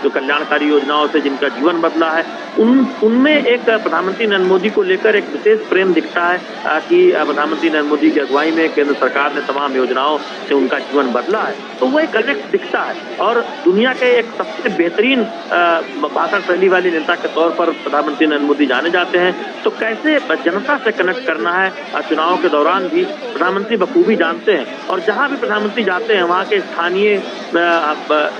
जो कल्याणकारी योजनाओं से जिनका जीवन बदला है, उनमें एक प्रधानमंत्री नरेंद्र मोदी को लेकर एक विशेष प्रेम दिखता है कि प्रधानमंत्री नरेंद्र मोदी की अगुवाई में केंद्र सरकार ने तमाम योजनाओं से उनका जीवन बदला है। तो वो एक कनेक्ट दिखता है और दुनिया के एक सबसे बेहतरीन भाषण शैली वाले नेता के तौर पर प्रधानमंत्री नरेंद्र मोदी जाने जाते हैं। तो कैसे जनता से कनेक्ट करना है चुनाव के दौरान भी प्रधानमंत्री बखूबी जानते हैं और जहां भी प्रधानमंत्री जाते हैं वहां के स्थानीय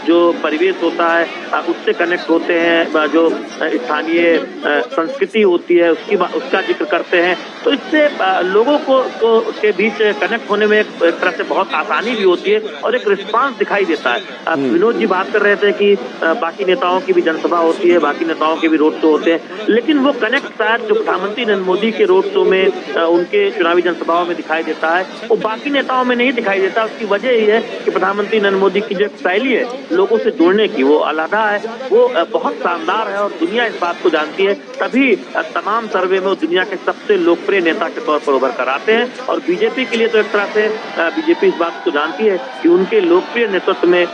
जो परिवेश होता है उससे कनेक्ट होते हैं, जो स्थानीय संस्कृति होती है उसका जिक्र करते हैं। तो इससे लोगों को के बीच कनेक्ट होने में एक तरह से बहुत आसानी भी होती है और एक रिस्पांस दिखाई देता है। विनोद जी बात कर रहे थे कि बाकी नेताओं की भी जनसभा होती है, बाकी नेताओं के भी रोड शो होते हैं, लेकिन वो कनेक्ट शायद जो प्रधानमंत्री नरेंद्र मोदी के रोड शो में उनके चुनावी जनसभाओं में दिखाई देता है वो बाकी नेताओं में नहीं दिखाई देता। उसकी वजह यही है कि प्रधानमंत्री नरेंद्र मोदी की जो शैली है लोगों से जुड़ने की वो अलग है, वो बहुत शानदार है और दुनिया इस बात को जानती है। तभी तमाम सर्वे में वो दुनिया के सबसे लोकप्रिय नेता के तौर पर उभर कर आते हैं और बीजेपी के लिए तो एक तरह से बीजेपी इस बात को जानती है कि उनके लोकप्रिय नेतृत्व में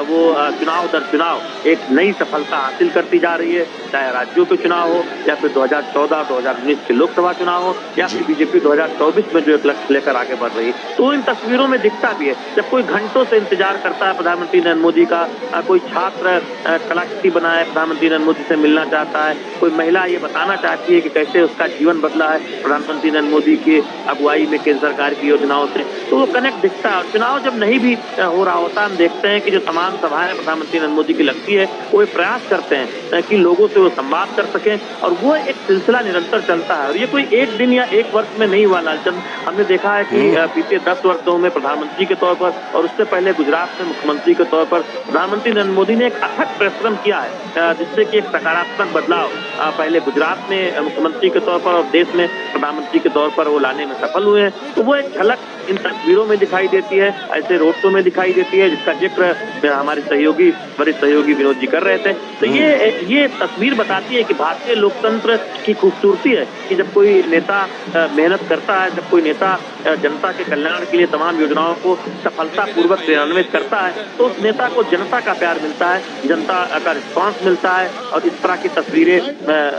वो चुनाव दर चुनाव एक नई सफलता हासिल करती जा रही है, चाहे राज्यों के चुनाव हो या फिर 2014-2019 के लोकसभा चुनाव हो या फिर बीजेपी 2024 में जो एक लक्ष्य लेकर आगे बढ़ रही है। तो इन तस्वीरों में दिखता भी है जब कोई घंटों से इंतजार करता है प्रधानमंत्री नरेंद्र मोदी का, कोई छात्र कलाकृति बनाए प्रधानमंत्री नरेंद्र मोदी से मिलना चाहता है, कोई महिला ये बताना चाहती है कि कैसे उसका जीवन बदला है प्रधानमंत्री नरेंद्र मोदी की अगुवाई में केंद्र सरकार की योजनाओं से, तो वो कनेक्ट दिखता है। और चुनाव जब नहीं भी हो रहा होता हम देखते हैं कि जो तमाम सभाएं प्रधानमंत्री नरेंद्र मोदी की लगती है वो एक प्रयास करते हैं कि लोगों से वो संवाद कर सकें और वो एक सिलसिला निरंतर चलता है और ये कोई एक दिन या एक वर्ष में नहीं हुआ लालचंद। हमने देखा है कि बीते 10 वर्षों में प्रधानमंत्री के तौर पर और उससे पहले गुजरात में मुख्यमंत्री के तौर पर प्रधानमंत्री नरेंद्र मोदी ने एक अथक परिश्रम किया है जिससे कि एक सकारात्मक बदलाव पहले गुजरात में मुख्यमंत्री के तौर पर और देश में प्रधानमंत्री के तौर पर वो लाने में सफल हुए हैं। तो वो एक झलक इन तस्वीरों में दिखाई देती है, ऐसे रोड शो में दिखाई देती है जिसका जिक्र हमारे वरिष्ठ सहयोगी विनोद जी कर रहे थे। तो ये तस्वीर बताती है कि भारतीय लोकतंत्र की खूबसूरती है कि जब कोई नेता मेहनत करता है, जब कोई नेता जनता के कल्याण के लिए तमाम योजनाओं को सफलतापूर्वक क्रियान्वित करता है तो उस नेता को जनता का प्यार मिलता है, जनता का रिस्पांस मिलता है और इस तरह की तस्वीरें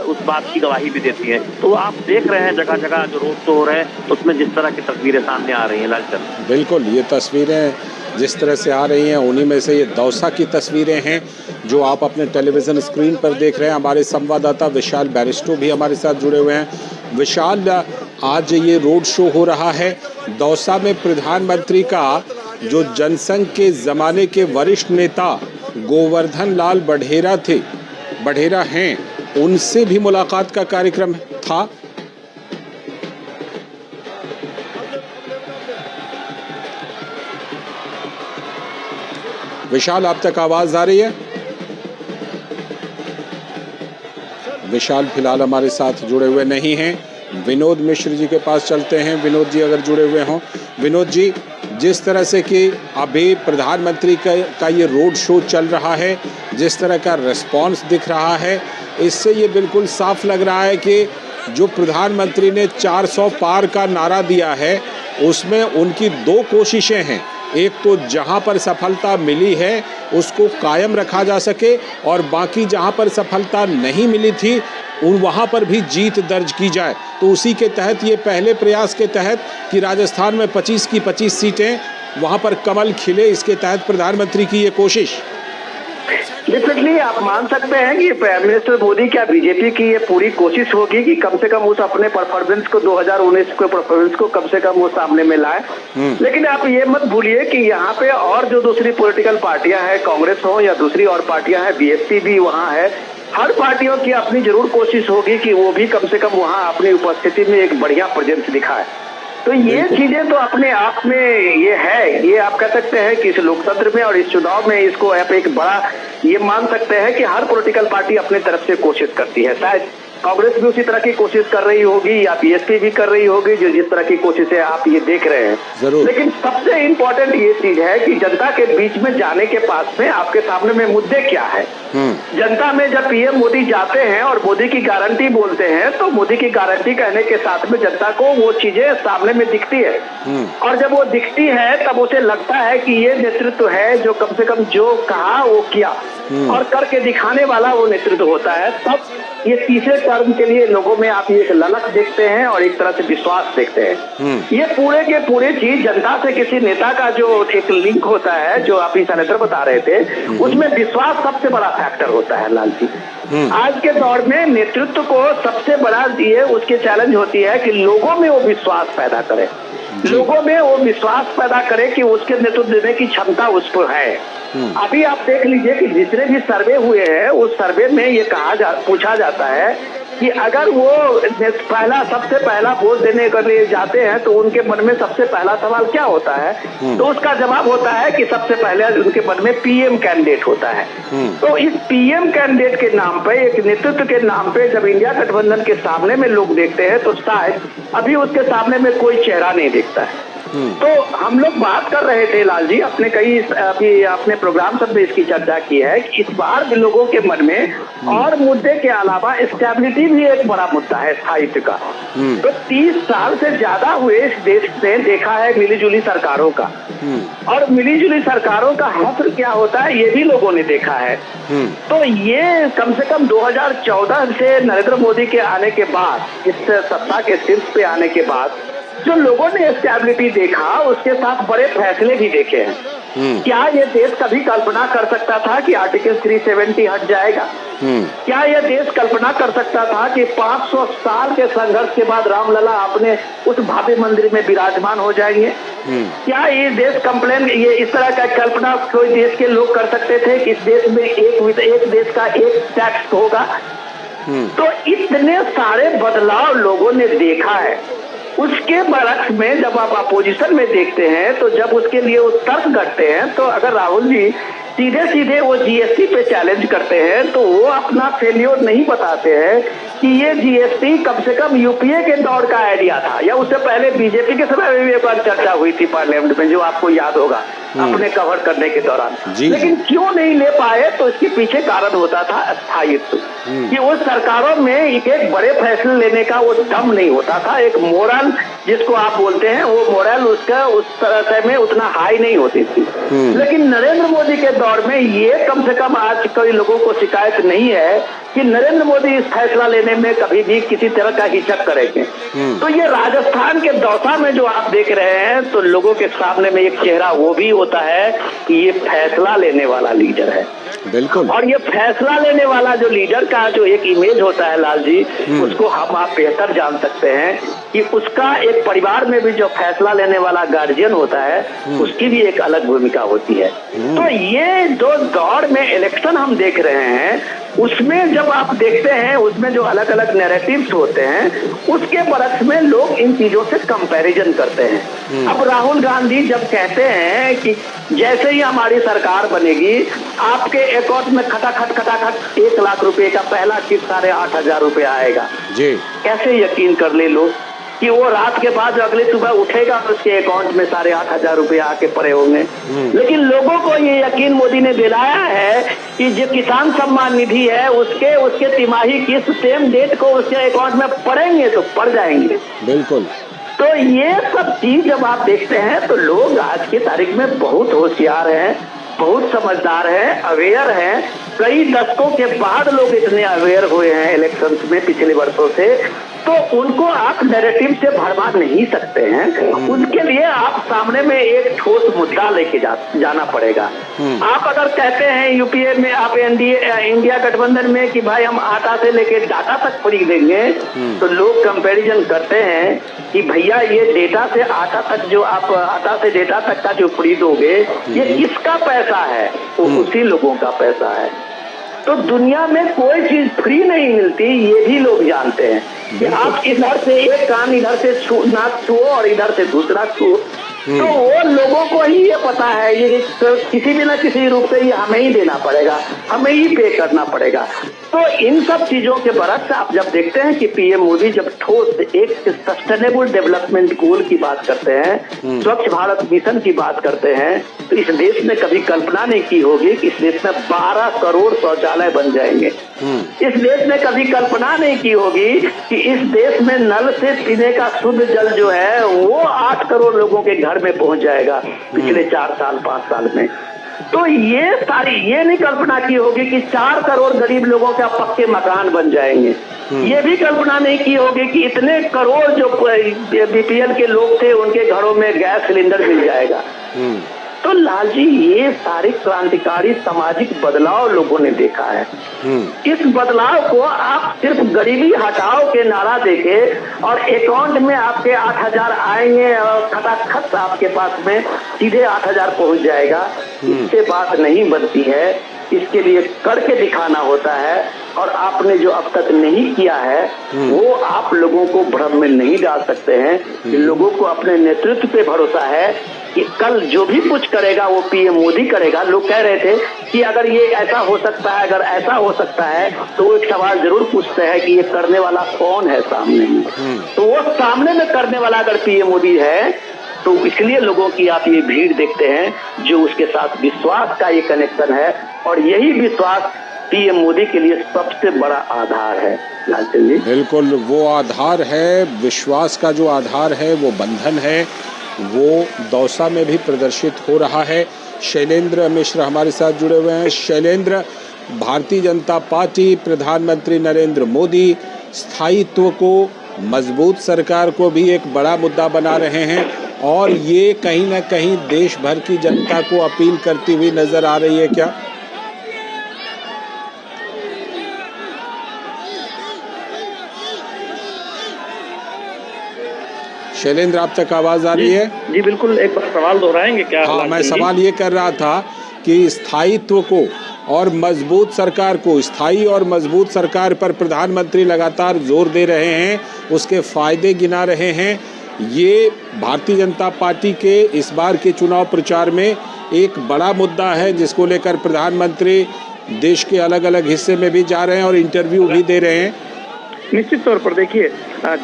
उस बात की गवाही भी देती हैं। तो आप देख रहे हैं जगह जगह जो रोड शो हो रहे हैं उसमें जिस तरह की तस्वीरें सामने आ रही हैं लालचंद। बिल्कुल, ये तस्वीरें जिस तरह से आ रही हैं उन्हीं में से ये दौसा की तस्वीरें हैं जो आप अपने टेलीविज़न स्क्रीन पर देख रहे हैं। हमारे संवाददाता विशाल बैरिस्टो भी हमारे साथ जुड़े हुए हैं। विशाल, आज ये रोड शो हो रहा है दौसा में, प्रधानमंत्री का जो जनसंघ के ज़माने के वरिष्ठ नेता गोवर्धन लाल बढ़ेरा हैं उनसे भी मुलाकात का कार्यक्रम था। विशाल, आप तक आवाज आ रही है? विशाल फिलहाल हमारे साथ जुड़े हुए नहीं हैं। विनोद मिश्र जी के पास चलते हैं। विनोद जी अगर जुड़े हुए हों। विनोद जी, जिस तरह से कि अभी प्रधानमंत्री का ये रोड शो चल रहा है, जिस तरह का रिस्पांस दिख रहा है, इससे ये बिल्कुल साफ लग रहा है कि जो प्रधानमंत्री ने 400 पार का नारा दिया है उसमें उनकी 2 कोशिशें हैं। एक तो जहां पर सफलता मिली है उसको कायम रखा जा सके और बाकी जहां पर सफलता नहीं मिली थी वहां पर भी जीत दर्ज की जाए। तो उसी के तहत ये पहले प्रयास के तहत कि राजस्थान में 25 की 25 सीटें वहां पर कमल खिले, इसके तहत प्रधानमंत्री की ये कोशिश। डेफिनेटली आप मान सकते हैं कि प्राइम मिनिस्टर मोदी क्या बीजेपी की ये पूरी कोशिश होगी कि कम से कम उस अपने परफॉर्मेंस को 2019 के परफॉर्मेंस को कम से कम वो सामने में लाए। लेकिन आप ये मत भूलिए कि यहाँ पे और जो दूसरी पॉलिटिकल पार्टियां हैं, कांग्रेस हो या दूसरी और पार्टियां हैं, बीएसपी भी वहाँ है, हर पार्टियों की अपनी जरूर कोशिश होगी कि वो भी कम से कम वहाँ अपनी उपस्थिति में एक बढ़िया प्रेजेंस दिखाए। तो ये चीजें तो अपने आप में ये है, ये आप कह सकते हैं कि इस लोकतंत्र में और इस चुनाव में इसको आप एक बड़ा ये मान सकते हैं कि हर पॉलिटिकल पार्टी अपने तरफ से कोशिश करती है। शायद कांग्रेस भी उसी तरह की कोशिश कर रही होगी या बीएसपी भी कर रही होगी, जो जिस तरह की कोशिशें आप ये देख रहे हैं। जरूर। लेकिन सबसे इम्पोर्टेंट ये चीज है कि जनता के बीच में जाने के पास में आपके सामने में मुद्दे क्या है। जनता में जब पीएम मोदी जाते हैं और मोदी की गारंटी बोलते हैं तो मोदी की गारंटी कहने के साथ में जनता को वो चीजें सामने में दिखती है, और जब वो दिखती है तब उसे लगता है कि ये नेतृत्व है जो कम से कम जो कहा वो किया और करके दिखाने वाला वो नेतृत्व होता है। तब ये तीसरे टर्म के लिए लोगों में आप ये एक ललक देखते हैं और एक तरह से विश्वास देखते हैं। ये पूरे के पूरे चीज जनता से किसी नेता का जो एक लिंक होता है, जो आप सेनेटर बता रहे थे, उसमें विश्वास सबसे बड़ा फैक्टर होता है लाल जी। आज के दौर में नेतृत्व को सबसे बड़ा ये उसके चैलेंज होती है कि लोगों में वो विश्वास पैदा करे, लोगों में वो विश्वास पैदा करे कि उसके नेतृत्व देने की क्षमता उस पर है। अभी आप देख लीजिए कि जितने भी सर्वे हुए हैं उस सर्वे में ये पूछा जाता है कि अगर वो सबसे पहला वोट देने के लिए जाते हैं तो उनके मन में सबसे पहला सवाल क्या होता है, तो उसका जवाब होता है कि सबसे पहले उनके मन में पीएम कैंडिडेट होता है। तो इस पीएम कैंडिडेट के नाम पे, एक नेतृत्व के नाम पे जब इंडिया गठबंधन के सामने में लोग देखते हैं तो शायद अभी उसके सामने में कोई चेहरा नहीं दिखता है। तो हम लोग बात कर रहे थे लाल जी, अभी अपने प्रोग्राम सब में इसकी चर्चा की है कि इस बार भी लोगों के मन में और मुद्दे के अलावा स्टेबिलिटी भी एक बड़ा मुद्दा है, स्थायित्व का। तो 30 साल से ज्यादा हुए इस देश ने देखा है मिलीजुली सरकारों का, और मिलीजुली सरकारों का हश्र क्या होता है ये भी लोगों ने देखा है। तो ये कम से कम 2014 से नरेंद्र मोदी के आने के बाद, इस सत्ता के शीर्ष पे आने के बाद जो लोगों ने स्टेबिलिटी देखा, उसके साथ बड़े फैसले भी देखे हैं। क्या ये देश कभी कल्पना कर सकता था कि आर्टिकल 370 हट जाएगा? क्या यह देश कल्पना कर सकता था कि 500 साल के संघर्ष के बाद रामलला अपने उस भव्य मंदिर में विराजमान हो जाएंगे? क्या ये देश ये इस तरह का कल्पना कोई देश के लोग कर सकते थे कि इस देश में एक देश का एक टैक्स होगा? तो इतने सारे बदलाव लोगों ने देखा है। उसके बरक्स में जब आप अपोजिशन में देखते हैं तो जब उसके लिए वो तर्क करते हैं, तो अगर राहुल जी सीधे सीधे वो जीएसटी पे चैलेंज करते हैं तो वो अपना फेल्योर नहीं बताते हैं कि ये जीएसटी कम से कम यूपीए के दौर का आइडिया था, या उससे पहले बीजेपी के समय में भी एक बार चर्चा हुई थी पार्लियामेंट में, जो आपको याद होगा अपने कवर करने के दौरान। लेकिन क्यों नहीं ले पाए? तो इसके पीछे कारण होता था स्थायित्व, कि उस सरकारों में एक बड़े फैसले लेने का वो दम नहीं होता था, एक मोरल जिसको आप बोलते हैं, वो मोरल उसका उस तरह में उतना हाई नहीं होती थी। लेकिन नरेंद्र मोदी के दौर में ये कम से कम आज कई लोगों को शिकायत नहीं है कि नरेंद्र मोदी इस फैसला लेने में कभी भी किसी तरह का हिचक करेंगे। तो ये राजस्थान के दौसा में जो आप देख रहे हैं, तो लोगों के सामने में एक चेहरा वो भी होता है कि ये फैसला लेने वाला लीडर है। बिल्कुल। और ये फैसला लेने वाला जो लीडर का जो एक इमेज होता है लाल जी, उसको हम आप बेहतर जान सकते हैं कि उसका एक परिवार में भी जो फैसला लेने वाला गार्जियन होता है, उसकी भी एक अलग भूमिका होती है। तो ये जो दौर में इलेक्शन हम देख रहे हैं, उसमें जब आप देखते हैं उसमें जो अलग अलग नैरेटिव्स होते हैं, उसके बरक्स में लोग इन चीजों से कंपैरिजन करते हैं। अब राहुल गांधी जब कहते हैं कि जैसे ही हमारी सरकार बनेगी आपके अकाउंट में खटाखट 1 लाख रुपए का पहला किस्त 8,500 रुपए आएगा जी, कैसे यकीन कर ले लोग कि वो रात के बाद अगले सुबह उठेगा उसके अकाउंट में 8,500 रुपए आके पड़े होंगे। लेकिन लोगों को ये यकीन मोदी ने दिलाया है कि जो किसान सम्मान निधि है उसके तिमाही किस्त सेम डेट को उसके अकाउंट में पड़ेंगे तो पड़ जाएंगे। बिल्कुल। तो ये सब चीज जब आप देखते हैं तो लोग आज की तारीख में बहुत होशियार हैं, बहुत समझदार हैं, अवेयर हैं। कई दशकों के बाद लोग इतने अवेयर हुए हैं इलेक्शंस में पिछले वर्षों से, तो उनको आप नैरेटिव से भरवा नहीं सकते हैं। उनके लिए आप सामने में एक ठोस मुद्दा लेके जाना पड़ेगा। आप अगर कहते हैं यूपीए में आप इंडिया गठबंधन में कि भाई हम आटा से लेके डाटा तक फ्री देंगे, तो लोग कंपैरिजन करते हैं कि भैया ये डेटा से आटा तक जो आप आटा से डेटा तक का जो फ्री दोगे, ये किसका पैसा है? वो उसी लोगों का पैसा है। तो दुनिया में कोई चीज फ्री नहीं मिलती, ये भी लोग जानते हैं कि आप इधर से एक कान इधर से नाक छुओ और इधर से दूसरा छुओ। तो वो लोगों को ही ये पता है, ये किसी भी ना किसी रूप से ये हमें ही देना पड़ेगा, हमें ही पे करना पड़ेगा। तो इन सब चीजों के बरक्स आप जब देखते हैं कि पीएम मोदी जब ठोस एक सस्टेनेबल डेवलपमेंट गोल की बात करते हैं, स्वच्छ भारत मिशन की बात करते हैं, तो इस देश ने कभी कल्पना नहीं की होगी कि इस देश में 12 करोड़ शौचालय बन जाएंगे। इस देश ने कभी कल्पना नहीं की होगी कि इस देश में नल से पीने का शुद्ध जल जो है वो 8 करोड़ लोगों के घर में पहुंच जाएगा पिछले 4 साल 5 साल में। तो ये सारी ये नहीं कल्पना की होगी कि 4 करोड़ गरीब लोगों के पक्के मकान बन जाएंगे। ये भी कल्पना नहीं की होगी कि इतने करोड़ जो बीपीएल के लोग थे उनके घरों में गैस सिलेंडर मिल जाएगा। तो लाल जी ये सारे क्रांतिकारी सामाजिक बदलाव लोगों ने देखा है। इस बदलाव को आप सिर्फ गरीबी हटाओ के नारा देके और अकाउंट में आपके 8,000 आएंगे और खटाखट आपके पास में सीधे 8,000 पहुंच जाएगा, इससे बात नहीं बनती है। इसके लिए करके दिखाना होता है और आपने जो अब तक नहीं किया है वो आप लोगों को भ्रम में नहीं डाल सकते हैं। लोगों को अपने नेतृत्व पे भरोसा है कि कल जो भी कुछ करेगा वो पीएम मोदी करेगा। लोग कह रहे थे कि अगर ये ऐसा हो सकता है, अगर ऐसा हो सकता है, तो वो एक सवाल जरूर पूछते हैं कि ये करने वाला कौन है सामने में। तो वो सामने में करने वाला अगर पीएम मोदी है तो इसलिए लोगों की आप ये भीड़ देखते हैं जो उसके साथ विश्वास का ये कनेक्शन है और यही विश्वास पीएम मोदी के लिए सबसे बड़ा आधार है। लालचंद जी बिल्कुल वो आधार है, विश्वास का जो आधार है वो बंधन है, वो दौसा में भी प्रदर्शित हो रहा है। शैलेंद्र मिश्र हमारे साथ जुड़े हुए हैं। शैलेंद्र, भारतीय जनता पार्टी, प्रधानमंत्री नरेंद्र मोदी स्थायित्व को, मजबूत सरकार को भी एक बड़ा मुद्दा बना रहे हैं और ये कहीं ना कहीं देश भर की जनता को अपील करती हुई नजर आ रही है क्या? शैलेंद्र, आप तक आवाज आ रही है? जी बिल्कुल, एक बार सवाल दोहराएंगे क्या? हाँ, मैं सवाल ये कर रहा था कि स्थायित्व को और मजबूत सरकार को, स्थायी और मजबूत सरकार पर प्रधानमंत्री लगातार जोर दे रहे हैं, उसके फायदे गिना रहे हैं। ये भारतीय जनता पार्टी के इस बार के चुनाव प्रचार में एक बड़ा मुद्दा है जिसको लेकर प्रधानमंत्री देश के अलग अलग हिस्से में भी जा रहे हैं और इंटरव्यू भी दे रहे हैं। निश्चित तौर पर देखिए,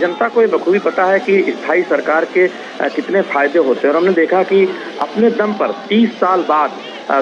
जनता को ये बखूबी पता है कि स्थायी सरकार के कितने फायदे होते हैं और हमने देखा कि अपने दम पर 30 साल बाद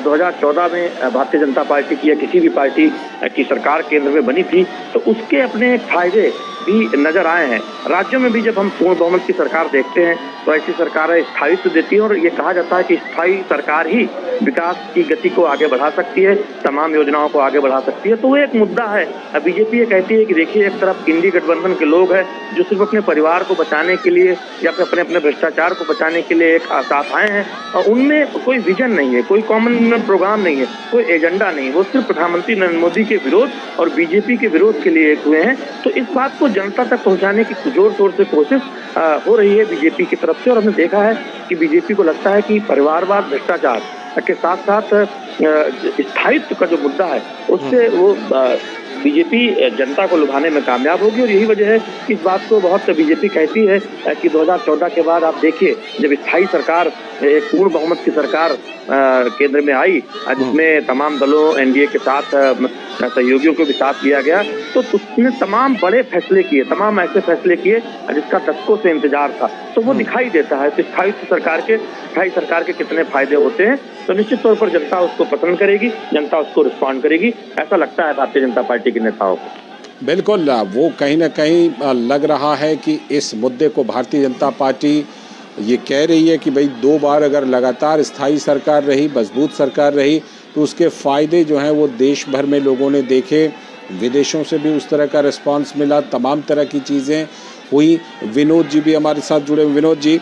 2014 में भारतीय जनता पार्टी की या किसी भी पार्टी की सरकार केंद्र में बनी थी तो उसके अपने फायदे भी नजर आए हैं। राज्यों में भी जब हम पूर्ण बहुमत की सरकार देखते हैं तो ऐसी सरकारें स्थायित्व देती हैं और ये कहा जाता है कि स्थायी सरकार ही विकास की गति को आगे बढ़ा सकती है, तमाम योजनाओं को आगे बढ़ा सकती है। तो वो एक मुद्दा है। बीजेपी ये कहती है कि देखिए, एक तरफ इंडी गठबंधन के लोग हैं जो सिर्फ अपने परिवार को बचाने के लिए या फिर अपने अपने भ्रष्टाचार को बचाने के लिए एक साथ आए हैं और उनमें कोई विजन नहीं है, कोई कॉमन प्रोग्राम नहीं है, कोई एजेंडा नहीं है। वो सिर्फ प्रधानमंत्री नरेंद्र मोदी के विरोध और बीजेपी के विरोध के लिए एक हुए हैं। तो इस बात को जनता तक पहुंचाने की जोर शोर से कोशिश हो रही है बीजेपी की तरफ से और हमने देखा है कि बीजेपी को लगता है कि परिवारवाद, भ्रष्टाचार के साथ साथ स्थायित्व का जो मुद्दा है उससे वो बीजेपी जनता को लुभाने में कामयाब होगी। और यही वजह है कि इस बात को बहुत बीजेपी कहती है कि 2014 के बाद आप देखिए, जब स्थायी सरकार, एक पूर्ण बहुमत की सरकार केंद्र में आई जिसमें तमाम दलों, एनडीए के साथ सहयोगियों को भी साथ लिया गया, तो उसने तमाम बड़े फैसले किए, तमाम ऐसे फैसले किए जिसका दशकों से इंतजार था। तो वो दिखाई देता है कि स्थायी सरकार के कितने फायदे होते हैं। तो निश्चित तौर पर जनता उसको पसंद करेगी, जनता उसको रिस्पॉन्ड करेगी, ऐसा लगता है भारतीय जनता पार्टी के नेताओं को। बिल्कुल, वो कहीं ना कहीं लग रहा है कि इस मुद्दे को भारतीय जनता पार्टी ये कह रही है कि भाई 2 बार अगर लगातार स्थायी सरकार रही, मजबूत सरकार रही, तो उसके फ़ायदे जो हैं वो देश भर में लोगों ने देखे, विदेशों से भी उस तरह का रिस्पांस मिला, तमाम तरह की चीज़ें हुई। विनोद जी भी हमारे साथ जुड़े। विनोद जी,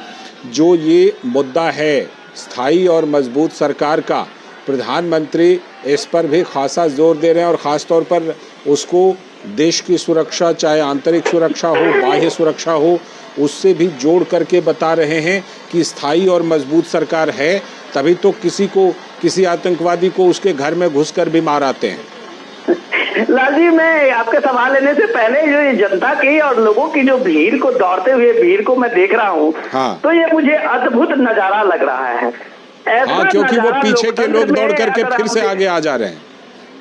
जो ये मुद्दा है स्थायी और मजबूत सरकार का, प्रधानमंत्री इस पर भी खासा जोर दे रहे हैं और ख़ास तौर पर उसको देश की सुरक्षा, चाहे आंतरिक सुरक्षा हो, बाह्य सुरक्षा हो, उससे भी जोड़ करके बता रहे हैं कि स्थायी और मजबूत सरकार है तभी तो किसी आतंकवादी को उसके घर में घुसकर भी मार आते हैं। लाल जी, मैं आपके सवाल लेने से पहले जो ये जनता की और लोगों की जो भीड़ को, दौड़ते हुए भीड़ को मैं देख रहा हूँ, हाँ। तो ये मुझे अद्भुत नजारा लग रहा है। ऐसा हाँ, क्योंकि वो नजारा पीछे के लोग लोकतंत्र दौड़ में करके अगर फिर से हम आगे आ जा रहे हैं।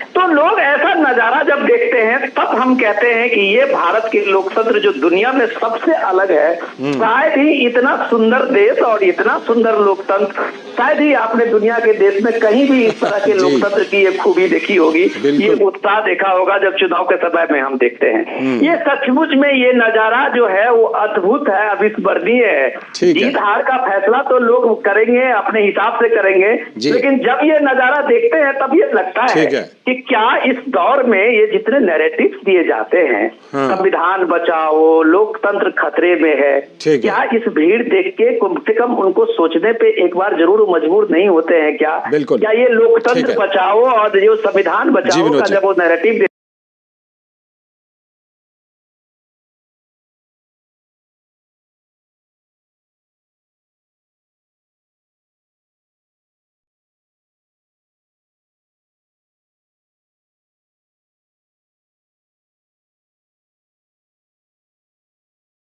तो लोग ऐसा नजारा जब देखते हैं तब हम कहते हैं कि ये भारत के लोकतंत्र जो दुनिया में सबसे अलग है, शायद ही इतना सुंदर देश और इतना सुंदर लोकतंत्र शायद ही आपने दुनिया के देश में कहीं भी इस तरह के लोकतंत्र की ये खूबी देखी होगी, ये उत्साह देखा होगा जब चुनाव के समय में हम देखते हैं। ये सचमुच में ये नजारा जो है वो अद्भुत है, अविस्मरणीय है। जीत हार का फैसला तो लोग करेंगे, अपने हिसाब से करेंगे, लेकिन जब ये नजारा देखते हैं तब ये लगता है कि क्या इस दौर में ये जितने नैरेटिव्स दिए जाते हैं, संविधान बचाओ, लोकतंत्र खतरे में है, क्या इस भीड़ देख के कम से कम उनको सोचने पे एक बार जरूर मजबूर नहीं होते हैं क्या? क्या ये लोकतंत्र बचाओ और जो संविधान बचाओ का जब वो नैरेटिव